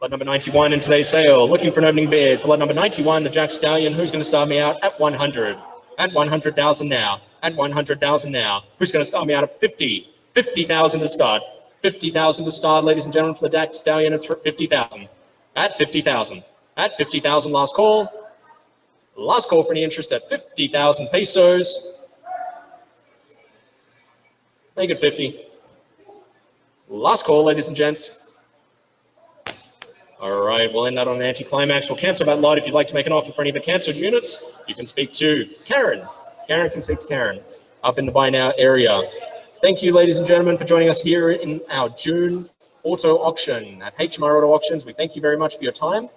Lot number 91 in today's sale. Looking for an opening bid for lot number 91, the Jack Stallion. Who's going to start me out at 100? At 100,000 now. At 100,000 now. Who's going to start me out at 50? 50,000 to start. 50,000 to start, ladies and gentlemen, for the Jack Stallion. It's for 50,000. At 50,000. At 50,000, last call. Last call for any interest at 50,000 pesos. Make it 50. Last call, ladies and gents. All right, we'll end that on an anticlimax. We'll cancel that lot. If you'd like to make an offer for any of the canceled units, you can speak to Karen. Karen can speak to Karen up in the Buy Now area. Thank you, ladies and gentlemen, for joining us here in our June auto auction at HMR Auto Auctions. We thank you very much for your time.